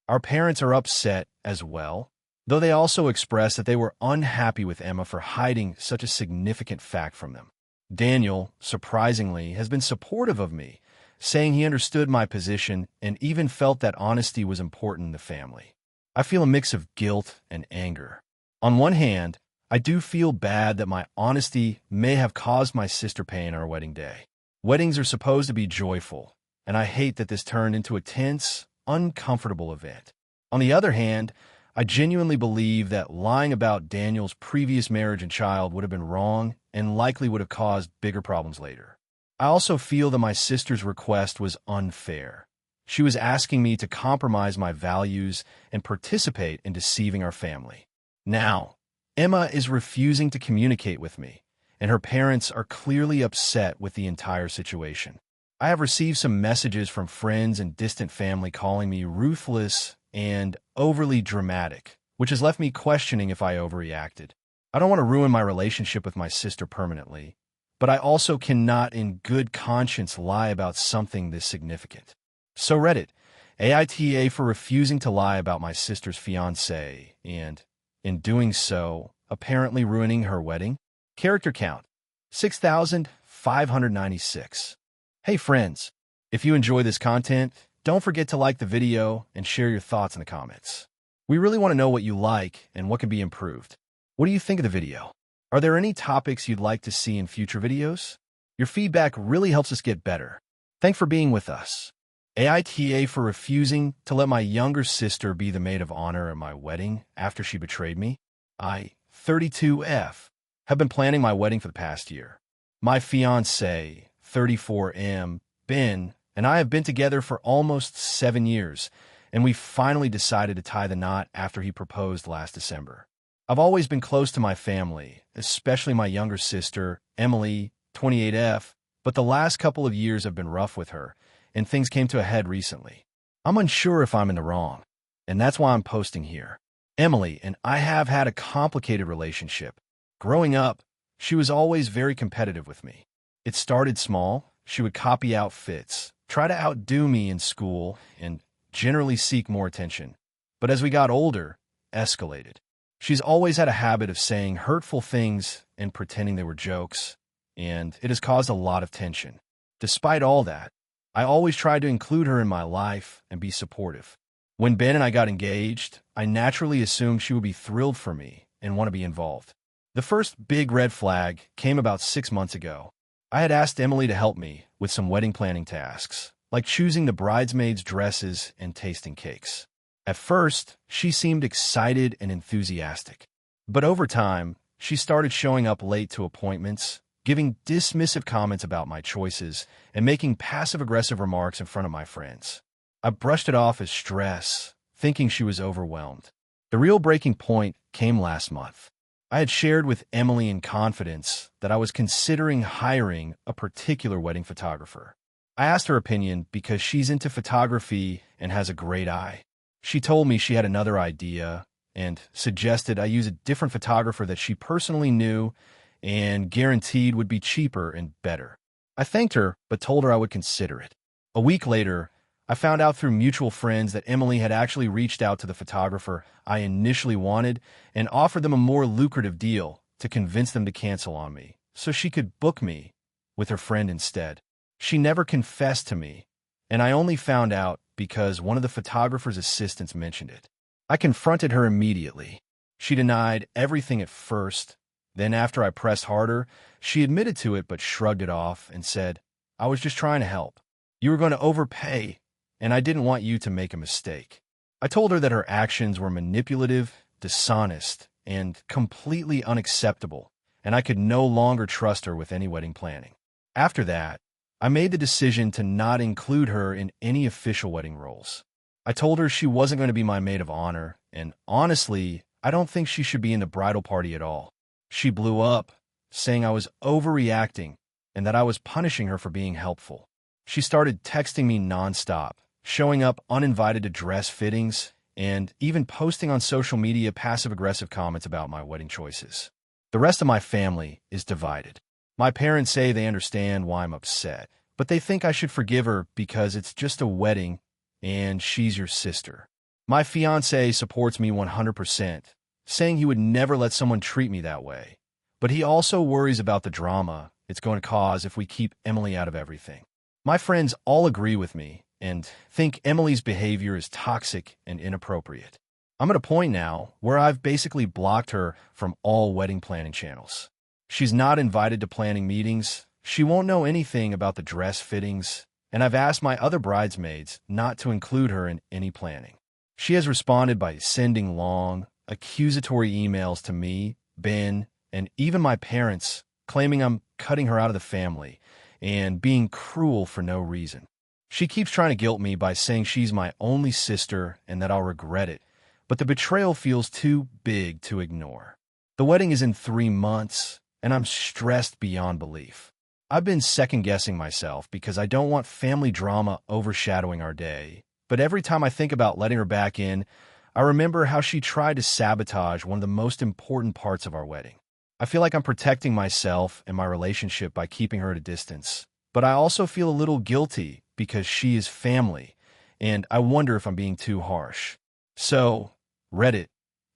Our parents are upset as well, though they also expressed that they were unhappy with Emma for hiding such a significant fact from them. Daniel, surprisingly, has been supportive of me, saying he understood my position and even felt that honesty was important in the family. I feel a mix of guilt and anger. On one hand, I do feel bad that my honesty may have caused my sister pain on our wedding day. Weddings are supposed to be joyful, and I hate that this turned into a tense, uncomfortable event. On the other hand, I genuinely believe that lying about Daniel's previous marriage and child would have been wrong and likely would have caused bigger problems later. I also feel that my sister's request was unfair. She was asking me to compromise my values and participate in deceiving our family. Now, Emma is refusing to communicate with me, and her parents are clearly upset with the entire situation. I have received some messages from friends and distant family calling me ruthless and overly dramatic, which has left me questioning if I overreacted. I don't want to ruin my relationship with my sister permanently, but I also cannot in good conscience lie about something this significant. So Reddit, AITA for refusing to lie about my sister's fiancé and, in doing so, apparently ruining her wedding. Character count, 6,596. Hey friends, if you enjoy this content, don't forget to like the video and share your thoughts in the comments. We really want to know what you like and what can be improved. What do you think of the video? Are there any topics you'd like to see in future videos? Your feedback really helps us get better. Thanks for being with us. AITA for refusing to let my younger sister be the maid of honor at my wedding after she betrayed me. I, 32F, have been planning my wedding for the past year. My fiancé, 34M, Ben, and I have been together for almost 7 years, and we finally decided to tie the knot after he proposed last December. I've always been close to my family, especially my younger sister, Emily, 28F, but the last couple of years have been rough with her, and things came to a head recently. I'm unsure if I'm in the wrong, and that's why I'm posting here. Emily and I have had a complicated relationship. Growing up, she was always very competitive with me. It started small. She would copy outfits, try to outdo me in school, and generally seek more attention. But as we got older, escalated. She's always had a habit of saying hurtful things and pretending they were jokes, and it has caused a lot of tension. Despite all that, I always tried to include her in my life and be supportive. When Ben and I got engaged, I naturally assumed she would be thrilled for me and want to be involved. The first big red flag came about 6 months ago. I had asked Emily to help me with some wedding planning tasks, like choosing the bridesmaids' dresses and tasting cakes. At first, she seemed excited and enthusiastic. But over time, she started showing up late to appointments, giving dismissive comments about my choices, and making passive-aggressive remarks in front of my friends. I brushed it off as stress, thinking she was overwhelmed. The real breaking point came last month. I had shared with Emily in confidence that I was considering hiring a particular wedding photographer. I asked her opinion because she's into photography and has a great eye. She told me she had another idea and suggested I use a different photographer that she personally knew and guaranteed would be cheaper and better. I thanked her, but told her I would consider it. A week later, I found out through mutual friends that Emily had actually reached out to the photographer I initially wanted and offered them a more lucrative deal to convince them to cancel on me so she could book me with her friend instead. She never confessed to me, and I only found out because one of the photographer's assistants mentioned it. I confronted her immediately. She denied everything at first. Then after I pressed harder, she admitted to it but shrugged it off and said, "I was just trying to help. You were going to overpay, and I didn't want you to make a mistake." I told her that her actions were manipulative, dishonest, and completely unacceptable, and I could no longer trust her with any wedding planning. After that, I made the decision to not include her in any official wedding roles. I told her she wasn't going to be my maid of honor, and honestly, I don't think she should be in the bridal party at all. She blew up, saying I was overreacting and that I was punishing her for being helpful. She started texting me nonstop, showing up uninvited to dress fittings, and even posting on social media passive-aggressive comments about my wedding choices. The rest of my family is divided. My parents say they understand why I'm upset, but they think I should forgive her because it's just a wedding and she's your sister. My fiancé supports me 100%, saying he would never let someone treat me that way. But he also worries about the drama it's going to cause if we keep Emily out of everything. My friends all agree with me and think Emily's behavior is toxic and inappropriate. I'm at a point now where I've basically blocked her from all wedding planning channels. She's not invited to planning meetings, she won't know anything about the dress fittings, and I've asked my other bridesmaids not to include her in any planning. She has responded by sending long, accusatory emails to me, Ben, and even my parents, claiming I'm cutting her out of the family and being cruel for no reason. She keeps trying to guilt me by saying she's my only sister and that I'll regret it, but the betrayal feels too big to ignore. The wedding is in 3 months, and I'm stressed beyond belief. I've been second-guessing myself because I don't want family drama overshadowing our day, but every time I think about letting her back in, I remember how she tried to sabotage one of the most important parts of our wedding. I feel like I'm protecting myself and my relationship by keeping her at a distance, but I also feel a little guilty because she is family, and I wonder if I'm being too harsh. So, Reddit,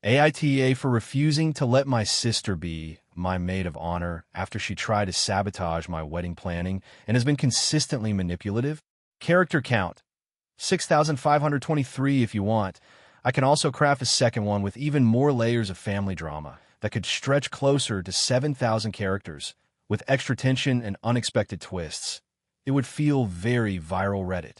AITA for refusing to let my sister be my maid of honor after she tried to sabotage my wedding planning and has been consistently manipulative. Character count, 6,523 if you want. I can also craft a second one with even more layers of family drama that could stretch closer to 7,000 characters with extra tension and unexpected twists. It would feel very viral Reddit.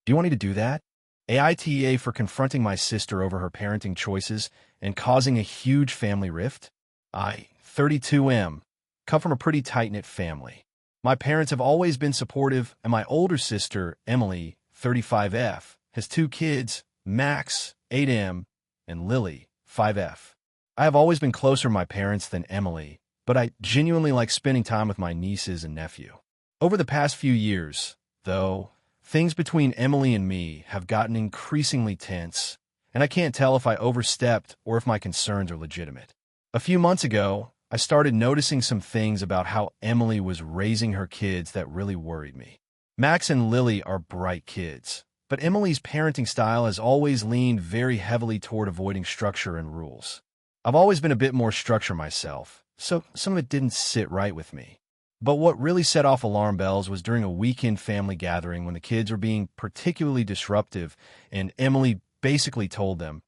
Do you want me to do that? AITA for confronting my sister over her parenting choices and causing a huge family rift? I, 32M, come from a pretty tight-knit family. My parents have always been supportive, and my older sister, Emily, 35F, has 2 kids, Max, 8M, and Lily, 5F. I have always been closer to my parents than Emily, but I genuinely like spending time with my nieces and nephew. Over the past few years, though, things between Emily and me have gotten increasingly tense, and I can't tell if I overstepped or if my concerns are legitimate. A few months ago, I started noticing some things about how Emily was raising her kids that really worried me. Max and Lily are bright kids, but Emily's parenting style has always leaned very heavily toward avoiding structure and rules. I've always been a bit more structured myself, so some of it didn't sit right with me. But what really set off alarm bells was during a weekend family gathering when the kids were being particularly disruptive, and Emily basically told them,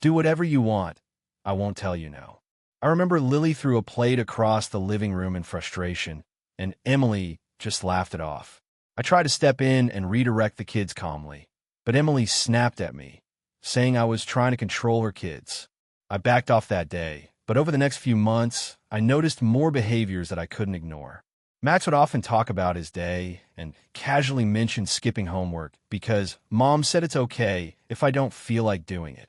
"Do whatever you want, I won't tell you no." I remember Lily threw a plate across the living room in frustration, and Emily just laughed it off. I tried to step in and redirect the kids calmly, but Emily snapped at me, saying I was trying to control her kids. I backed off that day, but over the next few months, I noticed more behaviors that I couldn't ignore. Max would often talk about his day and casually mention skipping homework because Mom said it's okay if I don't feel like doing it.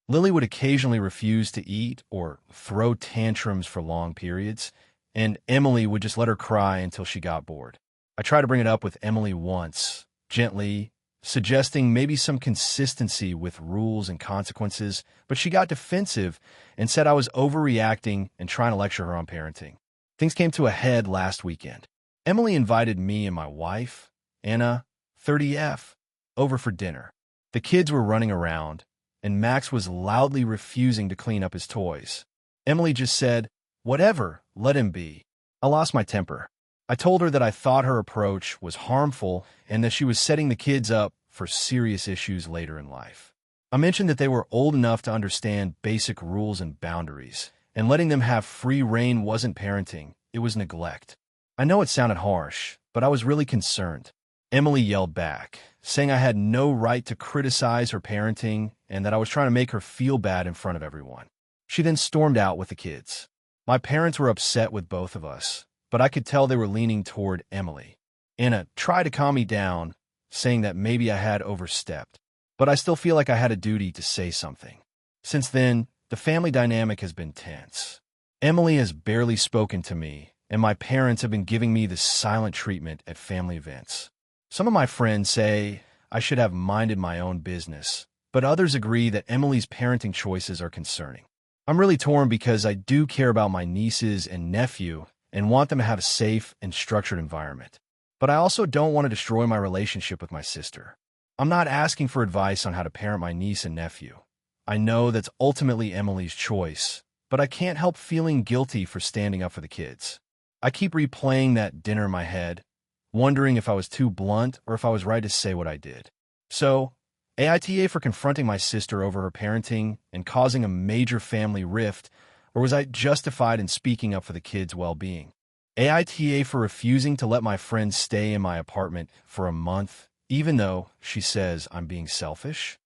Lily would occasionally refuse to eat or throw tantrums for long periods, and Emily would just let her cry until she got bored. I tried to bring it up with Emily once, gently, suggesting maybe some consistency with rules and consequences, but she got defensive and said I was overreacting and trying to lecture her on parenting. Things came to a head last weekend. Emily invited me and my wife, Anna, 30F, over for dinner. The kids were running around, and Max was loudly refusing to clean up his toys. Emily just said, "Whatever, let him be." I lost my temper. I told her that I thought her approach was harmful and that she was setting the kids up for serious issues later in life. I mentioned that they were old enough to understand basic rules and boundaries, and letting them have free rein wasn't parenting, it was neglect. I know it sounded harsh, but I was really concerned. Emily yelled back, saying I had no right to criticize her parenting and that I was trying to make her feel bad in front of everyone. She then stormed out with the kids. My parents were upset with both of us, but I could tell they were leaning toward Emily. Anna tried to calm me down, saying that maybe I had overstepped, but I still feel like I had a duty to say something. Since then, the family dynamic has been tense. Emily has barely spoken to me, and my parents have been giving me the silent treatment at family events. Some of my friends say I should have minded my own business, but others agree that Emily's parenting choices are concerning. I'm really torn because I do care about my nieces and nephew and want them to have a safe and structured environment. But I also don't want to destroy my relationship with my sister. I'm not asking for advice on how to parent my niece and nephew. I know that's ultimately Emily's choice, but I can't help feeling guilty for standing up for the kids. I keep replaying that dinner in my head, wondering if I was too blunt or if I was right to say what I did. So, AITA for confronting my sister over her parenting and causing a major family rift, or was I justified in speaking up for the kids' well-being? AITA for refusing to let my friend stay in my apartment for a month, even though she says I'm being selfish?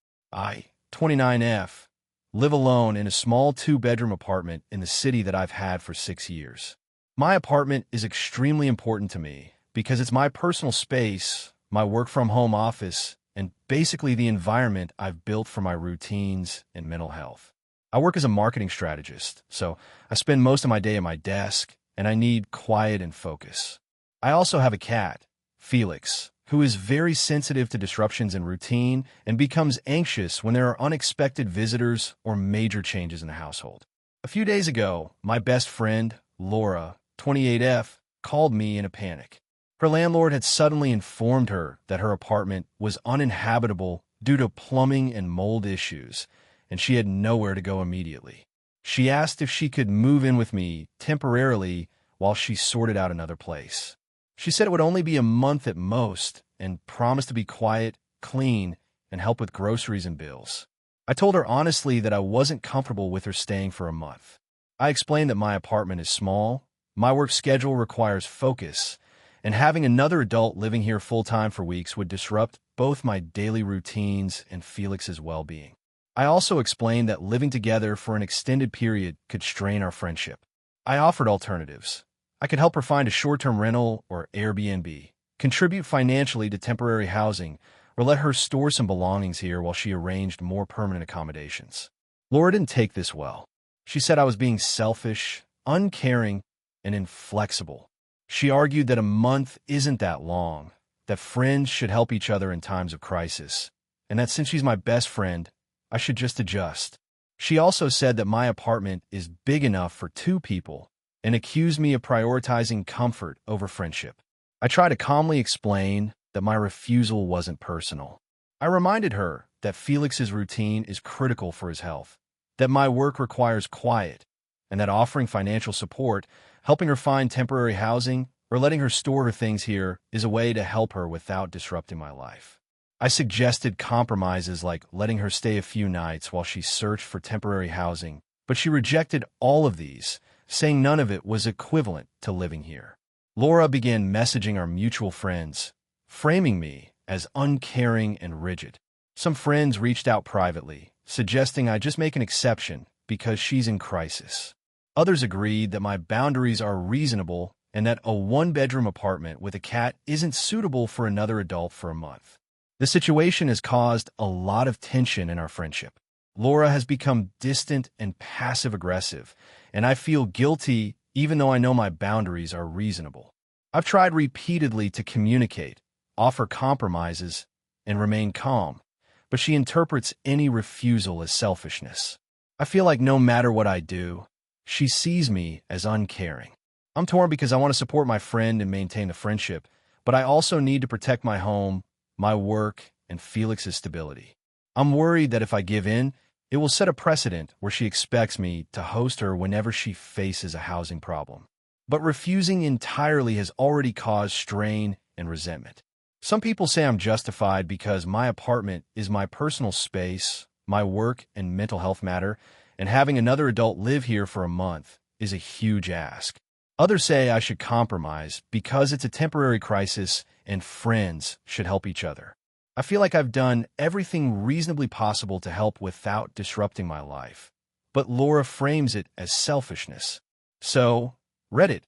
29F, live alone in a small 2-bedroom apartment in the city that I've had for 6 years. My apartment is extremely important to me because it's my personal space, my work-from-home office, and basically the environment I've built for my routines and mental health. I work as a marketing strategist, so I spend most of my day at my desk, and I need quiet and focus. I also have a cat, Felix, who is very sensitive to disruptions in routine and becomes anxious when there are unexpected visitors or major changes in the household. A few days ago, my best friend, Laura, 28F, called me in a panic. Her landlord had suddenly informed her that her apartment was uninhabitable due to plumbing and mold issues, and she had nowhere to go immediately. She asked if she could move in with me temporarily while she sorted out another place. She said it would only be a month at most and promised to be quiet, clean, and help with groceries and bills. I told her honestly that I wasn't comfortable with her staying for a month. I explained that my apartment is small, my work schedule requires focus, and having another adult living here full-time for weeks would disrupt both my daily routines and Felix's well-being. I also explained that living together for an extended period could strain our friendship. I offered alternatives. I could help her find a short-term rental or Airbnb, contribute financially to temporary housing, or let her store some belongings here while she arranged more permanent accommodations. Laura didn't take this well. She said I was being selfish, uncaring, and inflexible. She argued that a month isn't that long, that friends should help each other in times of crisis, and that since she's my best friend, I should just adjust. She also said that my apartment is big enough for 2 people and accused me of prioritizing comfort over friendship. I tried to calmly explain that my refusal wasn't personal. I reminded her that Felix's routine is critical for his health, that my work requires quiet, and that offering financial support, helping her find temporary housing, or letting her store her things here is a way to help her without disrupting my life. I suggested compromises like letting her stay a few nights while she searched for temporary housing, but she rejected all of these, saying none of it was equivalent to living here. Laura began messaging our mutual friends, framing me as uncaring and rigid. Some friends reached out privately, suggesting I just make an exception because she's in crisis. Others agreed that my boundaries are reasonable and that a one-bedroom apartment with a cat isn't suitable for another adult for a month. The situation has caused a lot of tension in our friendship. Laura has become distant and passive-aggressive, and I feel guilty even though I know my boundaries are reasonable. I've tried repeatedly to communicate, offer compromises, and remain calm, but she interprets any refusal as selfishness. I feel like no matter what I do, she sees me as uncaring. I'm torn because I want to support my friend and maintain the friendship, but I also need to protect my home, my work, and Felix's stability. I'm worried that if I give in, it will set a precedent where she expects me to host her whenever she faces a housing problem. But refusing entirely has already caused strain and resentment. Some people say I'm justified because my apartment is my personal space, my work and mental health matter, and having another adult live here for a month is a huge ask. Others say I should compromise because it's a temporary crisis and friends should help each other. I feel like I've done everything reasonably possible to help without disrupting my life, but Laura frames it as selfishness. So, Reddit,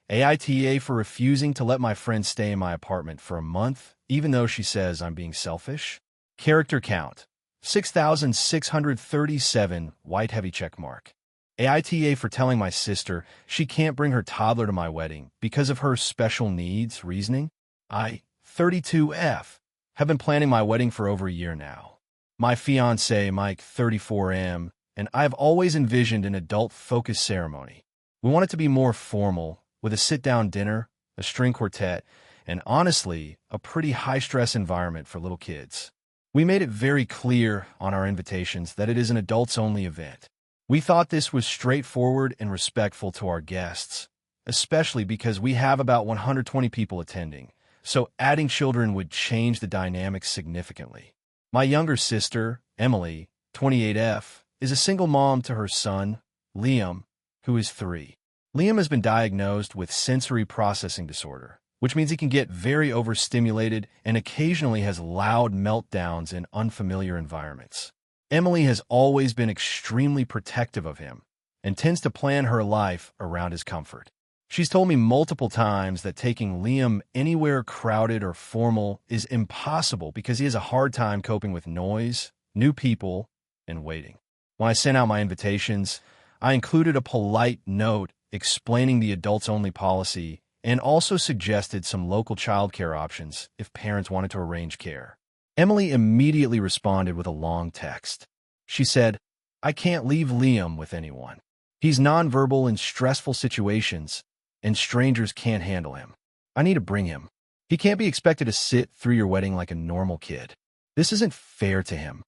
AITA for refusing to let my friend stay in my apartment for a month, even though she says I'm being selfish. Character count, 6,637, white heavy checkmark. AITA for telling my sister she can't bring her toddler to my wedding because of her special needs reasoning. I, 32F, have been planning my wedding for over a year now. My fiancé, Mike, 34M, and I've always envisioned an adult-focused ceremony. We want it to be more formal, with a sit-down dinner, a string quartet, and honestly, a pretty high-stress environment for little kids. We made it very clear on our invitations that it is an adults-only event. We thought this was straightforward and respectful to our guests, especially because we have about 120 people attending, so adding children would change the dynamics significantly. My younger sister, Emily, 28F, is a single mom to her son, Liam, who is 3. Liam has been diagnosed with sensory processing disorder, which means he can get very overstimulated and occasionally has loud meltdowns in unfamiliar environments. Emily has always been extremely protective of him and tends to plan her life around his comfort. She's told me multiple times that taking Liam anywhere crowded or formal is impossible because he has a hard time coping with noise, new people, and waiting. When I sent out my invitations, I included a polite note explaining the adults-only policy and also suggested some local childcare options if parents wanted to arrange care. Emily immediately responded with a long text. She said, "I can't leave Liam with anyone. He's nonverbal in stressful situations, and strangers can't handle him. I need to bring him. He can't be expected to sit through your wedding like a normal kid. This isn't fair to him."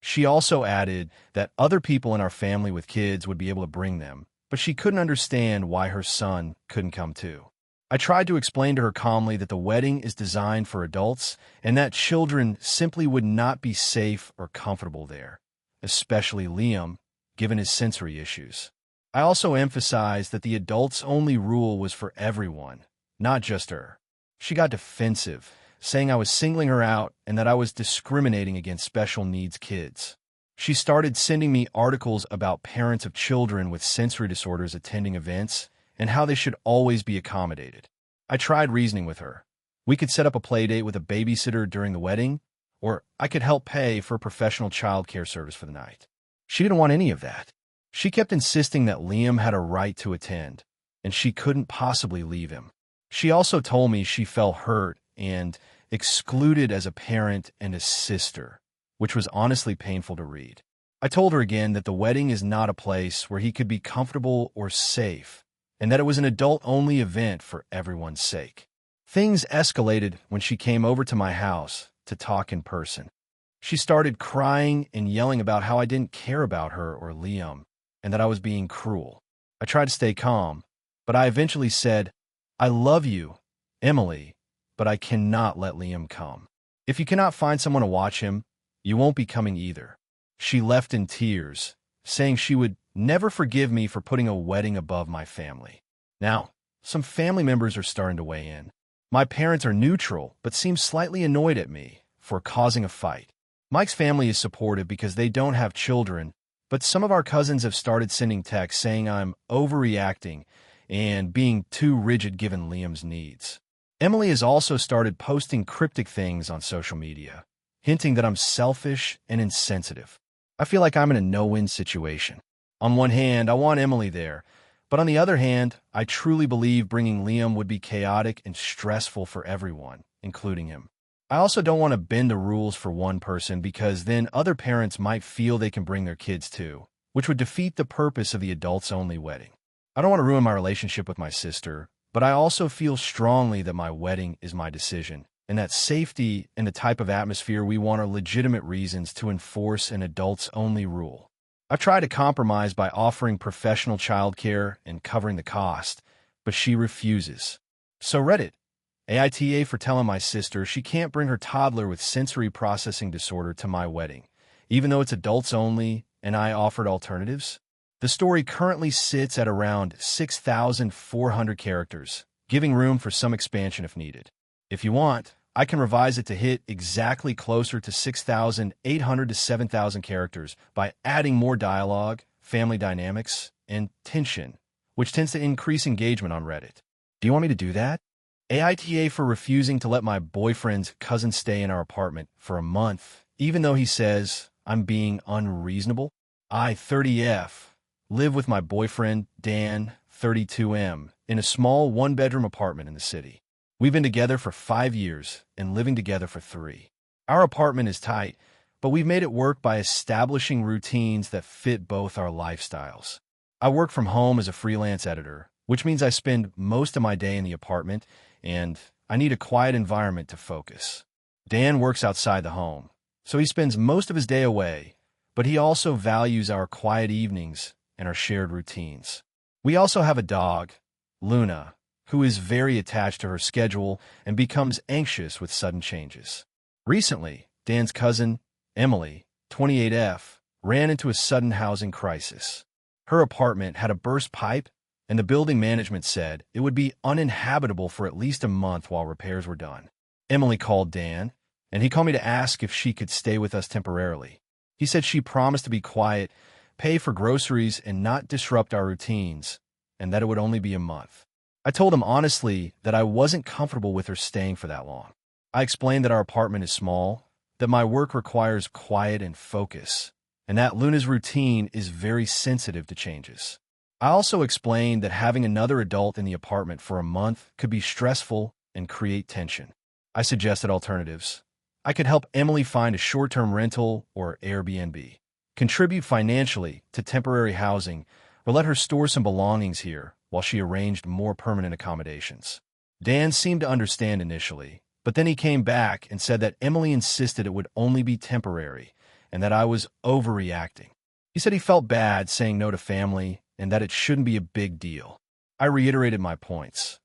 She also added that other people in our family with kids would be able to bring them, but she couldn't understand why her son couldn't come too. I tried to explain to her calmly that the wedding is designed for adults and that children simply would not be safe or comfortable there, especially Liam, given his sensory issues. I also emphasized that the adults-only rule was for everyone, not just her. She got defensive, saying I was singling her out and that I was discriminating against special needs kids. She started sending me articles about parents of children with sensory disorders attending events and how they should always be accommodated. I tried reasoning with her. We could set up a play date with a babysitter during the wedding, or I could help pay for a professional child care service for the night. She didn't want any of that. She kept insisting that Liam had a right to attend, and she couldn't possibly leave him. She also told me she felt hurt and excluded as a parent and a sister, which was honestly painful to read. I told her again that the wedding is not a place where he could be comfortable or safe, and that it was an adult-only event for everyone's sake. Things escalated when she came over to my house to talk in person. She started crying and yelling about how I didn't care about her or Liam, and that I was being cruel. I tried to stay calm, but I eventually said, "I love you, Emily, but I cannot let Liam come. If you cannot find someone to watch him, you won't be coming either." She left in tears, saying she would never forgive me for putting a wedding above my family. Now, some family members are starting to weigh in. My parents are neutral, but seem slightly annoyed at me for causing a fight. Mike's family is supportive because they don't have children, but some of our cousins have started sending texts saying I'm overreacting and being too rigid given Liam's needs. Emily has also started posting cryptic things on social media, hinting that I'm selfish and insensitive. I feel like I'm in a no-win situation. On one hand, I want Emily there, but on the other hand, I truly believe bringing Liam would be chaotic and stressful for everyone, including him. I also don't want to bend the rules for one person because then other parents might feel they can bring their kids too, which would defeat the purpose of the adults-only wedding. I don't want to ruin my relationship with my sister, but I also feel strongly that my wedding is my decision, and that safety and the type of atmosphere we want are legitimate reasons to enforce an adults-only rule. I've tried to compromise by offering professional childcare and covering the cost, but she refuses. So Reddit, AITA for telling my sister she can't bring her toddler with sensory processing disorder to my wedding, even though it's adults only and I offered alternatives. The story currently sits at around 6,400 characters, giving room for some expansion if needed. If you want, I can revise it to hit exactly closer to 6,800 to 7,000 characters by adding more dialogue, family dynamics, and tension, which tends to increase engagement on Reddit. Do you want me to do that? AITA for refusing to let my boyfriend's cousin stay in our apartment for a month, even though he says I'm being unreasonable. I, 30F, live with my boyfriend, Dan, 32M, in a small one-bedroom apartment in the city. We've been together for 5 years and living together for 3. Our apartment is tight, but we've made it work by establishing routines that fit both our lifestyles. I work from home as a freelance editor, which means I spend most of my day in the apartment, and I need a quiet environment to focus. Dan works outside the home, so he spends most of his day away, but he also values our quiet evenings and our shared routines. We also have a dog, Luna, who is very attached to her schedule and becomes anxious with sudden changes. Recently, Dan's cousin, Emily, 28F, ran into a sudden housing crisis. Her apartment had a burst pipe, and the building management said it would be uninhabitable for at least a month while repairs were done. Emily called Dan, and he called me to ask if she could stay with us temporarily. He said she promised to be quiet, pay for groceries, and not disrupt our routines, and that it would only be a month. I told him honestly that I wasn't comfortable with her staying for that long. I explained that our apartment is small, that my work requires quiet and focus, and that Luna's routine is very sensitive to changes. I also explained that having another adult in the apartment for a month could be stressful and create tension. I suggested alternatives. I could help Emily find a short-term rental or Airbnb, contribute financially to temporary housing, or let her store some belongings here while she arranged more permanent accommodations. Dan seemed to understand initially, but then he came back and said that Emily insisted it would only be temporary and that I was overreacting. He said he felt bad saying no to family and that it shouldn't be a big deal. I reiterated my points.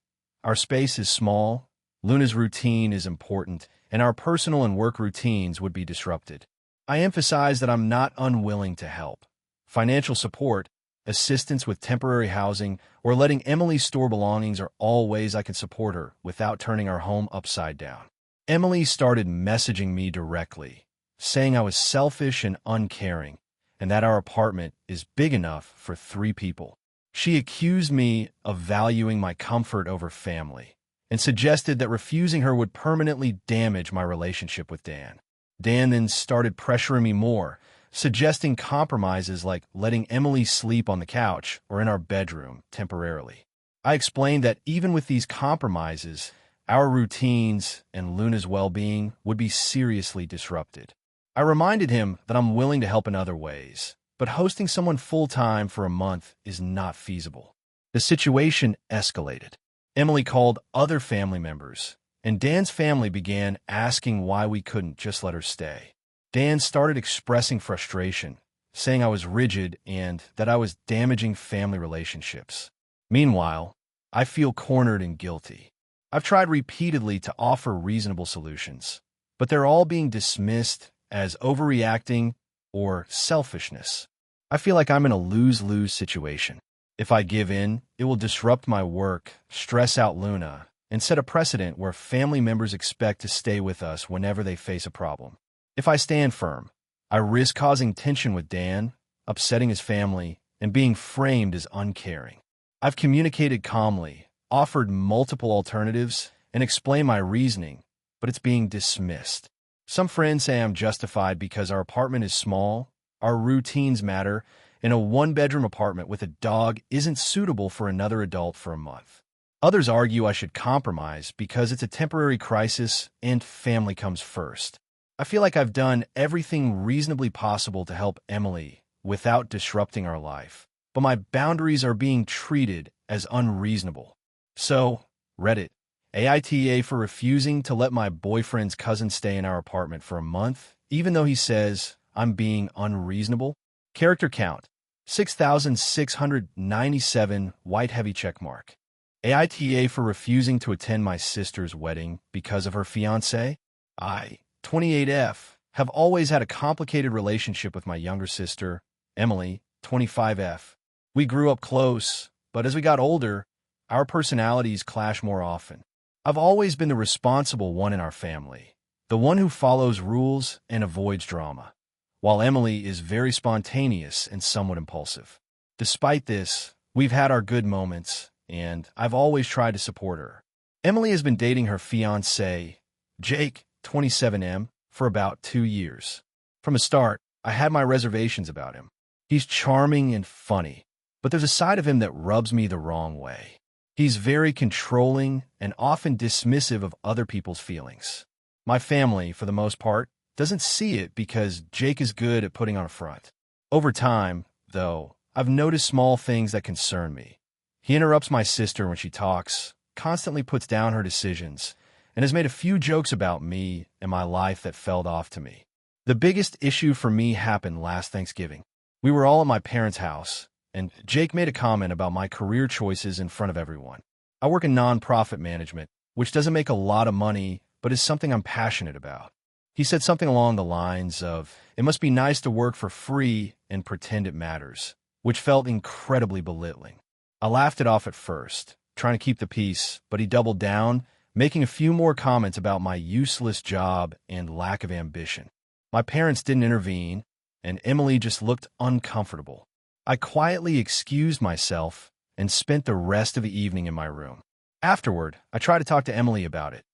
Our space is small, Luna's routine is important, and our personal and work routines would be disrupted. I emphasized that I'm not unwilling to help. Financial support, assistance with temporary housing, or letting Emily store belongings are all ways I can support her without turning our home upside down. Emily started messaging me directly, saying I was selfish and uncaring, and that our apartment is big enough for 3 people. She accused me of valuing my comfort over family, and suggested that refusing her would permanently damage my relationship with Dan. Dan then started pressuring me more, suggesting compromises like letting Emily sleep on the couch or in our bedroom temporarily. I explained that even with these compromises, our routines and Luna's well-being would be seriously disrupted. I reminded him that I'm willing to help in other ways, but hosting someone full-time for a month is not feasible. The situation escalated. Emily called other family members, and Dan's family began asking why we couldn't just let her stay. Dan started expressing frustration, saying I was rigid and that I was damaging family relationships. Meanwhile, I feel cornered and guilty. I've tried repeatedly to offer reasonable solutions, but they're all being dismissed as overreacting or selfishness. I feel like I'm in a lose-lose situation. If I give in, it will disrupt my work, stress out Luna, and set a precedent where family members expect to stay with us whenever they face a problem. If I stand firm, I risk causing tension with Dan, upsetting his family, and being framed as uncaring. I've communicated calmly, offered multiple alternatives, and explained my reasoning, but it's being dismissed. Some friends say I'm justified because our apartment is small, our routines matter, and a one-bedroom apartment with a dog isn't suitable for another adult for a month. Others argue I should compromise because it's a temporary crisis and family comes first. I feel like I've done everything reasonably possible to help Emily without disrupting our life, but my boundaries are being treated as unreasonable. So, Reddit, AITA for refusing to let my boyfriend's cousin stay in our apartment for a month, even though he says I'm being unreasonable. Character count, 6,697, white heavy checkmark. AITA for refusing to attend my sister's wedding because of her fiancé. 28F, have always had a complicated relationship with my younger sister, Emily, 25F. We grew up close, but as we got older, our personalities clash more often. I've always been the responsible one in our family, the one who follows rules and avoids drama, while Emily is very spontaneous and somewhat impulsive. Despite this, we've had our good moments, and I've always tried to support her. Emily has been dating her fiancé, Jake, 27M, for about 2 years. From the start, I had my reservations about him. He's charming and funny, but there's a side of him that rubs me the wrong way. He's very controlling and often dismissive of other people's feelings. My family, for the most part, doesn't see it because Jake is good at putting on a front. Over time, though, I've noticed small things that concern me. He interrupts my sister when she talks, constantly puts down her decisions, and has made a few jokes about me and my life that fell off to me. The biggest issue for me happened last Thanksgiving. We were all at my parents' house, and Jake made a comment about my career choices in front of everyone. I work in nonprofit management, which doesn't make a lot of money, but is something I'm passionate about. He said something along the lines of, "It must be nice to work for free and pretend it matters," which felt incredibly belittling. I laughed it off at first, trying to keep the peace, but he doubled down, making a few more comments about my useless job and lack of ambition. My parents didn't intervene, and Emily just looked uncomfortable. I quietly excused myself and spent the rest of the evening in my room. Afterward, I tried to talk to Emily about it,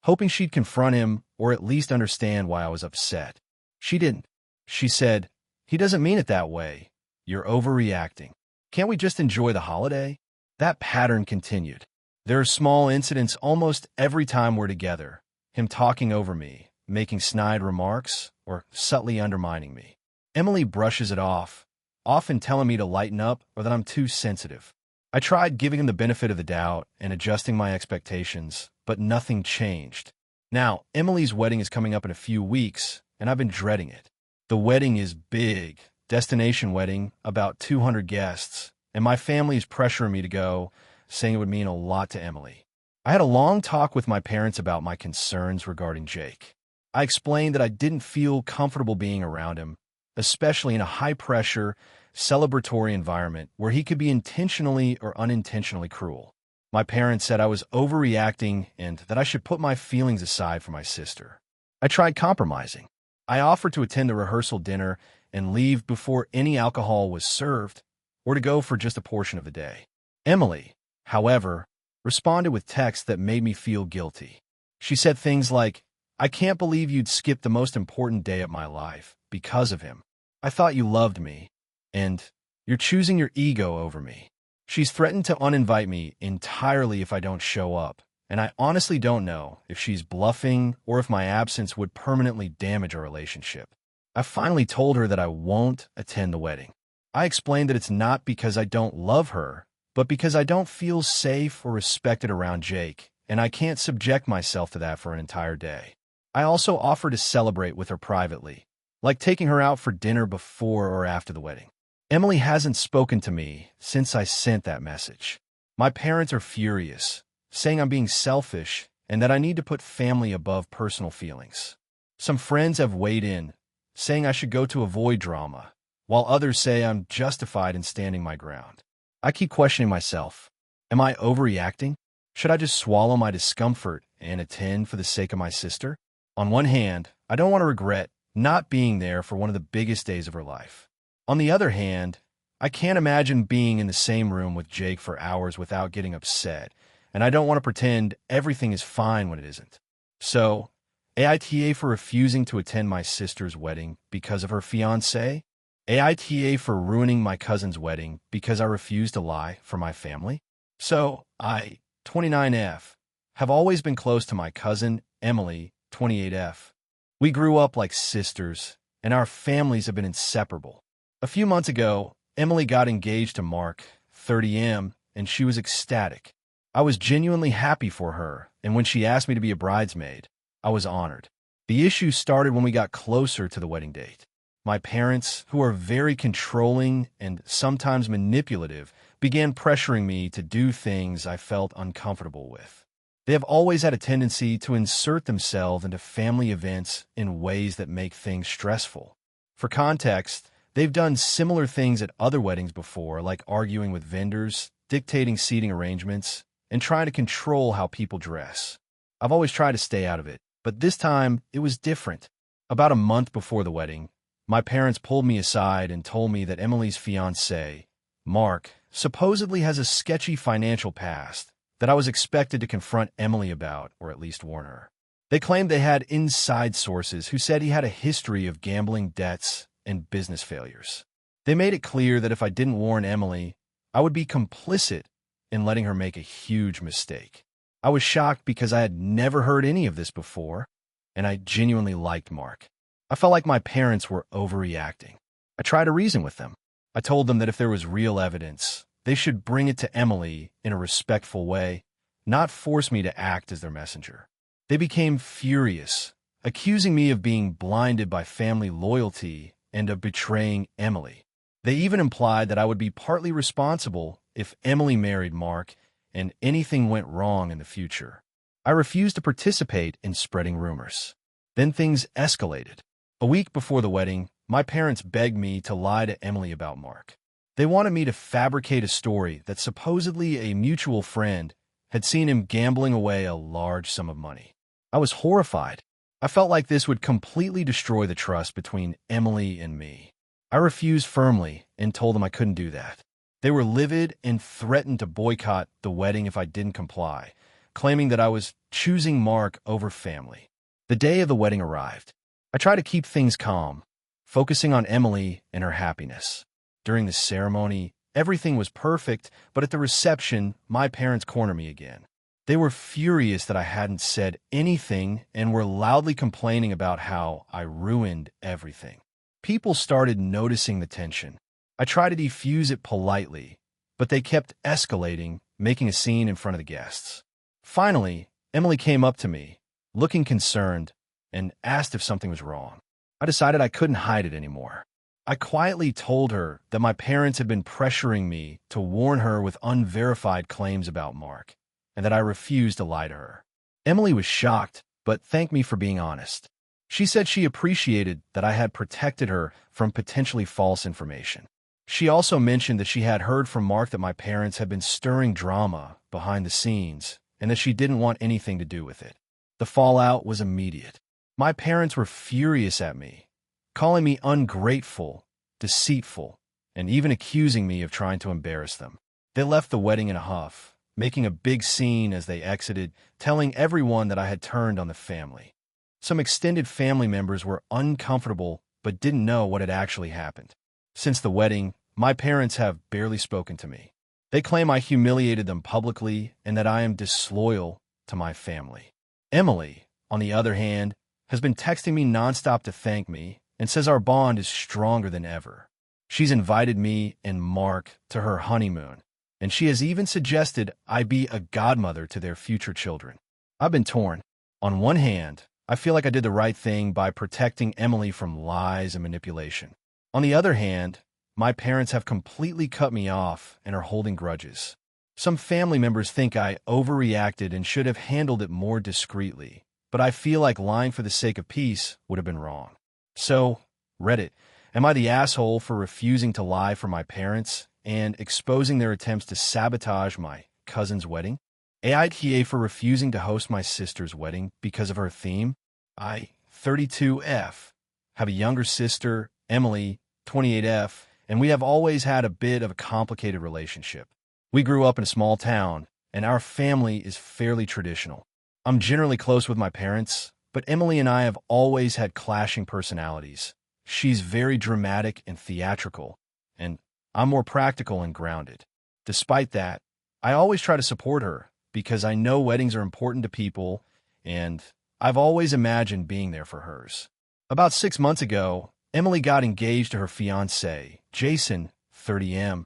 hoping she'd confront him or at least understand why I was upset. She didn't. She said, "He doesn't mean it that way. You're overreacting. Can't we just enjoy the holiday?" That pattern continued. There are small incidents almost every time we're together. Him talking over me, making snide remarks, or subtly undermining me. Emily brushes it off, often telling me to lighten up or that I'm too sensitive. I tried giving him the benefit of the doubt and adjusting my expectations, but nothing changed. Now, Emily's wedding is coming up in a few weeks, and I've been dreading it. The wedding is big, destination wedding, about 200 guests, and my family is pressuring me to go, saying it would mean a lot to Emily. I had a long talk with my parents about my concerns regarding Jake. I explained that I didn't feel comfortable being around him, especially in a high-pressure, celebratory environment where he could be intentionally or unintentionally cruel. My parents said I was overreacting and that I should put my feelings aside for my sister. I tried compromising. I offered to attend the rehearsal dinner and leave before any alcohol was served, or to go for just a portion of the day. Emily, however, responded with texts that made me feel guilty. She said things like, "I can't believe you'd skip the most important day of my life because of him. I thought you loved me, and you're choosing your ego over me." She's threatened to uninvite me entirely if I don't show up, and I honestly don't know if she's bluffing or if my absence would permanently damage our relationship. I finally told her that I won't attend the wedding. I explained that it's not because I don't love her, but because I don't feel safe or respected around Jake, and I can't subject myself to that for an entire day. I also offered to celebrate with her privately, like taking her out for dinner before or after the wedding. Emily hasn't spoken to me since I sent that message. My parents are furious, saying I'm being selfish and that I need to put family above personal feelings. Some friends have weighed in, saying I should go to avoid drama, while others say I'm justified in standing my ground. I keep questioning myself. Am I overreacting? Should I just swallow my discomfort and attend for the sake of my sister? On one hand, I don't want to regret not being there for one of the biggest days of her life. On the other hand, I can't imagine being in the same room with Jake for hours without getting upset, and I don't want to pretend everything is fine when it isn't. So, AITA for refusing to attend my sister's wedding because of her fiancé, AITA for ruining my cousin's wedding because I refused to lie for my family. So, I, 29F, have always been close to my cousin, Emily, 28F. We grew up like sisters, and our families have been inseparable. A few months ago, Emily got engaged to Mark, 30M, and she was ecstatic. I was genuinely happy for her, and when she asked me to be a bridesmaid, I was honored. The issue started when we got closer to the wedding date. My parents, who are very controlling and sometimes manipulative, began pressuring me to do things I felt uncomfortable with. They have always had a tendency to insert themselves into family events in ways that make things stressful. For context, they've done similar things at other weddings before, like arguing with vendors, dictating seating arrangements, and trying to control how people dress. I've always tried to stay out of it, but this time it was different. About a month before the wedding, my parents pulled me aside and told me that Emily's fiancé, Mark, supposedly has a sketchy financial past that I was expected to confront Emily about, or at least warn her. They claimed they had inside sources who said he had a history of gambling debts and business failures. They made it clear that if I didn't warn Emily, I would be complicit in letting her make a huge mistake. I was shocked because I had never heard any of this before, and I genuinely liked Mark. I felt like my parents were overreacting. I tried to reason with them. I told them that if there was real evidence, they should bring it to Emily in a respectful way, not force me to act as their messenger. They became furious, accusing me of being blinded by family loyalty and of betraying Emily. They even implied that I would be partly responsible if Emily married Mark and anything went wrong in the future. I refused to participate in spreading rumors. Then things escalated. A week before the wedding, my parents begged me to lie to Emily about Mark. They wanted me to fabricate a story that supposedly a mutual friend had seen him gambling away a large sum of money. I was horrified. I felt like this would completely destroy the trust between Emily and me. I refused firmly and told them I couldn't do that. They were livid and threatened to boycott the wedding if I didn't comply, claiming that I was choosing Mark over family. The day of the wedding arrived. I tried to keep things calm, focusing on Emily and her happiness. During the ceremony, everything was perfect, but at the reception, my parents cornered me again. They were furious that I hadn't said anything and were loudly complaining about how I ruined everything. People started noticing the tension. I tried to defuse it politely, but they kept escalating, making a scene in front of the guests. Finally, Emily came up to me, looking concerned, and asked if something was wrong. I decided I couldn't hide it anymore. I quietly told her that my parents had been pressuring me to warn her with unverified claims about Mark, and that I refused to lie to her. Emily was shocked, but thanked me for being honest. She said she appreciated that I had protected her from potentially false information. She also mentioned that she had heard from Mark that my parents had been stirring drama behind the scenes, and that she didn't want anything to do with it. The fallout was immediate. My parents were furious at me, calling me ungrateful, deceitful, and even accusing me of trying to embarrass them. They left the wedding in a huff, making a big scene as they exited, telling everyone that I had turned on the family. Some extended family members were uncomfortable but didn't know what had actually happened. Since the wedding, my parents have barely spoken to me. They claim I humiliated them publicly and that I am disloyal to my family. Emily, on the other hand, has been texting me nonstop to thank me and says our bond is stronger than ever. She's invited me and Mark to her honeymoon, and she has even suggested I be a godmother to their future children. I've been torn. On one hand, I feel like I did the right thing by protecting Emily from lies and manipulation. On the other hand, my parents have completely cut me off and are holding grudges. Some family members think I overreacted and should have handled it more discreetly, but I feel like lying for the sake of peace would have been wrong. So, Reddit, am I the asshole for refusing to lie for my parents and exposing their attempts to sabotage my cousin's wedding? AITA for refusing to host my sister's wedding because of her theme? I, 32F, have a younger sister, Emily, 28F, and we have always had a bit of a complicated relationship. We grew up in a small town, and our family is fairly traditional. I'm generally close with my parents, but Emily and I have always had clashing personalities. She's very dramatic and theatrical, and I'm more practical and grounded. Despite that, I always try to support her because I know weddings are important to people, and I've always imagined being there for hers. About 6 months ago, Emily got engaged to her fiancé, Jason, 30M.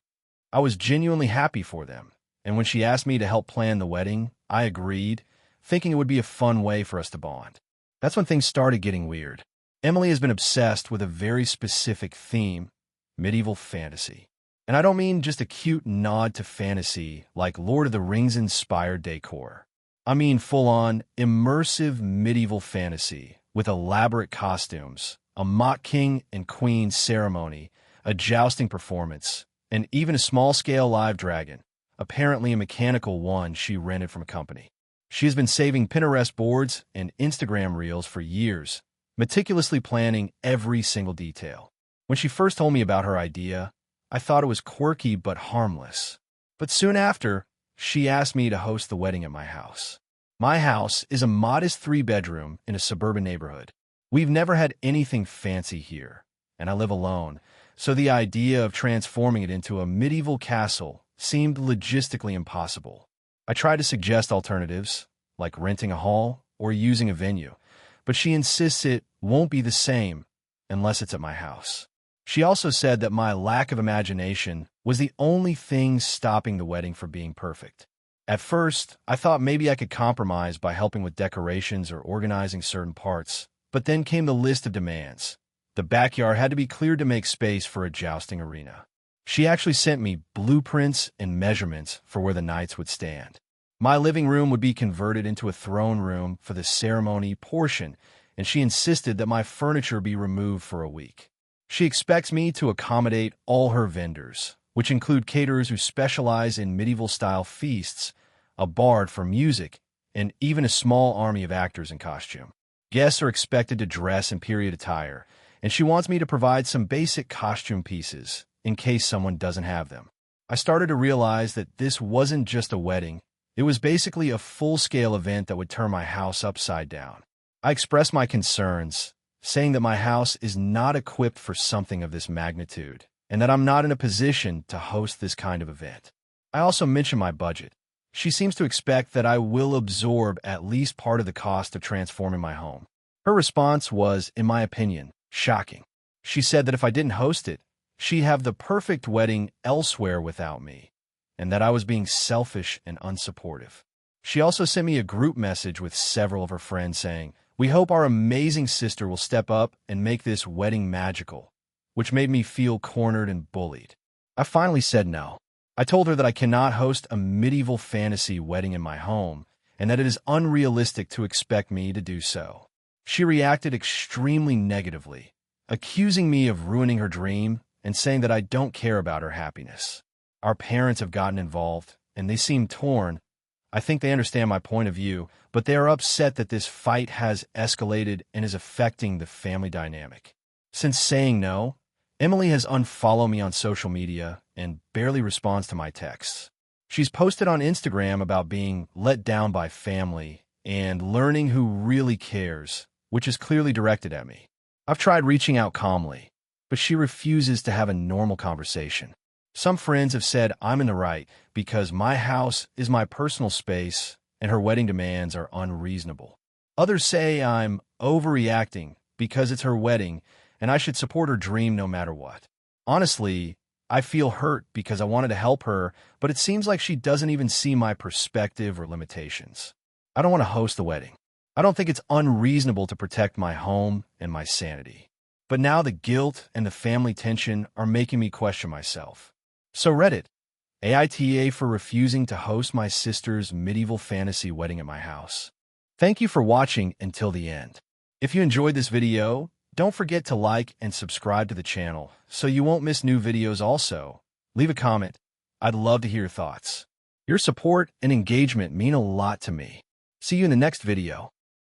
I was genuinely happy for them, and when she asked me to help plan the wedding, I agreed, thinking it would be a fun way for us to bond. That's when things started getting weird. Emily has been obsessed with a very specific theme, medieval fantasy. And I don't mean just a cute nod to fantasy like Lord of the Rings-inspired decor. I mean full-on, immersive medieval fantasy with elaborate costumes, a mock king and queen ceremony, a jousting performance, and even a small-scale live dragon, apparently a mechanical one she rented from a company. She has been saving Pinterest boards and Instagram reels for years, meticulously planning every single detail. When she first told me about her idea, I thought it was quirky but harmless. But soon after, she asked me to host the wedding at my house. My house is a modest 3-bedroom in a suburban neighborhood. We've never had anything fancy here, and I live alone, so the idea of transforming it into a medieval castle seemed logistically impossible. I tried to suggest alternatives, like renting a hall or using a venue, but she insists it won't be the same unless it's at my house. She also said that my lack of imagination was the only thing stopping the wedding from being perfect. At first, I thought maybe I could compromise by helping with decorations or organizing certain parts, but then came the list of demands. The backyard had to be cleared to make space for a jousting arena. She actually sent me blueprints and measurements for where the knights would stand. My living room would be converted into a throne room for the ceremony portion, and she insisted that my furniture be removed for a week. She expects me to accommodate all her vendors, which include caterers who specialize in medieval-style feasts, a bard for music, and even a small army of actors in costume. Guests are expected to dress in period attire, and she wants me to provide some basic costume pieces in case someone doesn't have them. I started to realize that this wasn't just a wedding. It was basically a full-scale event that would turn my house upside down. I expressed my concerns, saying that my house is not equipped for something of this magnitude, and that I'm not in a position to host this kind of event. I also mentioned my budget. She seems to expect that I will absorb at least part of the cost of transforming my home. Her response was, in my opinion, shocking. She said that if I didn't host it, she'd have the perfect wedding elsewhere without me, and that I was being selfish and unsupportive. She also sent me a group message with several of her friends saying, "We hope our amazing sister will step up and make this wedding magical," which made me feel cornered and bullied. I finally said no. I told her that I cannot host a medieval fantasy wedding in my home, and that it is unrealistic to expect me to do so. She reacted extremely negatively, accusing me of ruining her dream and saying that I don't care about her happiness. Our parents have gotten involved, and they seem torn. I think they understand my point of view, but they are upset that this fight has escalated and is affecting the family dynamic. Since saying no, Emily has unfollowed me on social media and barely responds to my texts. She's posted on Instagram about being let down by family and learning who really cares, which is clearly directed at me. I've tried reaching out calmly, but she refuses to have a normal conversation. Some friends have said I'm in the right because my house is my personal space and her wedding demands are unreasonable. Others say I'm overreacting because it's her wedding and I should support her dream no matter what. Honestly, I feel hurt because I wanted to help her, but it seems like she doesn't even see my perspective or limitations. I don't want to host the wedding. I don't think it's unreasonable to protect my home and my sanity. But now the guilt and the family tension are making me question myself. So Reddit, AITA for refusing to host my sister's medieval fantasy wedding at my house. Thank you for watching until the end. If you enjoyed this video, don't forget to like and subscribe to the channel so you won't miss new videos also. Leave a comment. I'd love to hear your thoughts. Your support and engagement mean a lot to me. See you in the next video.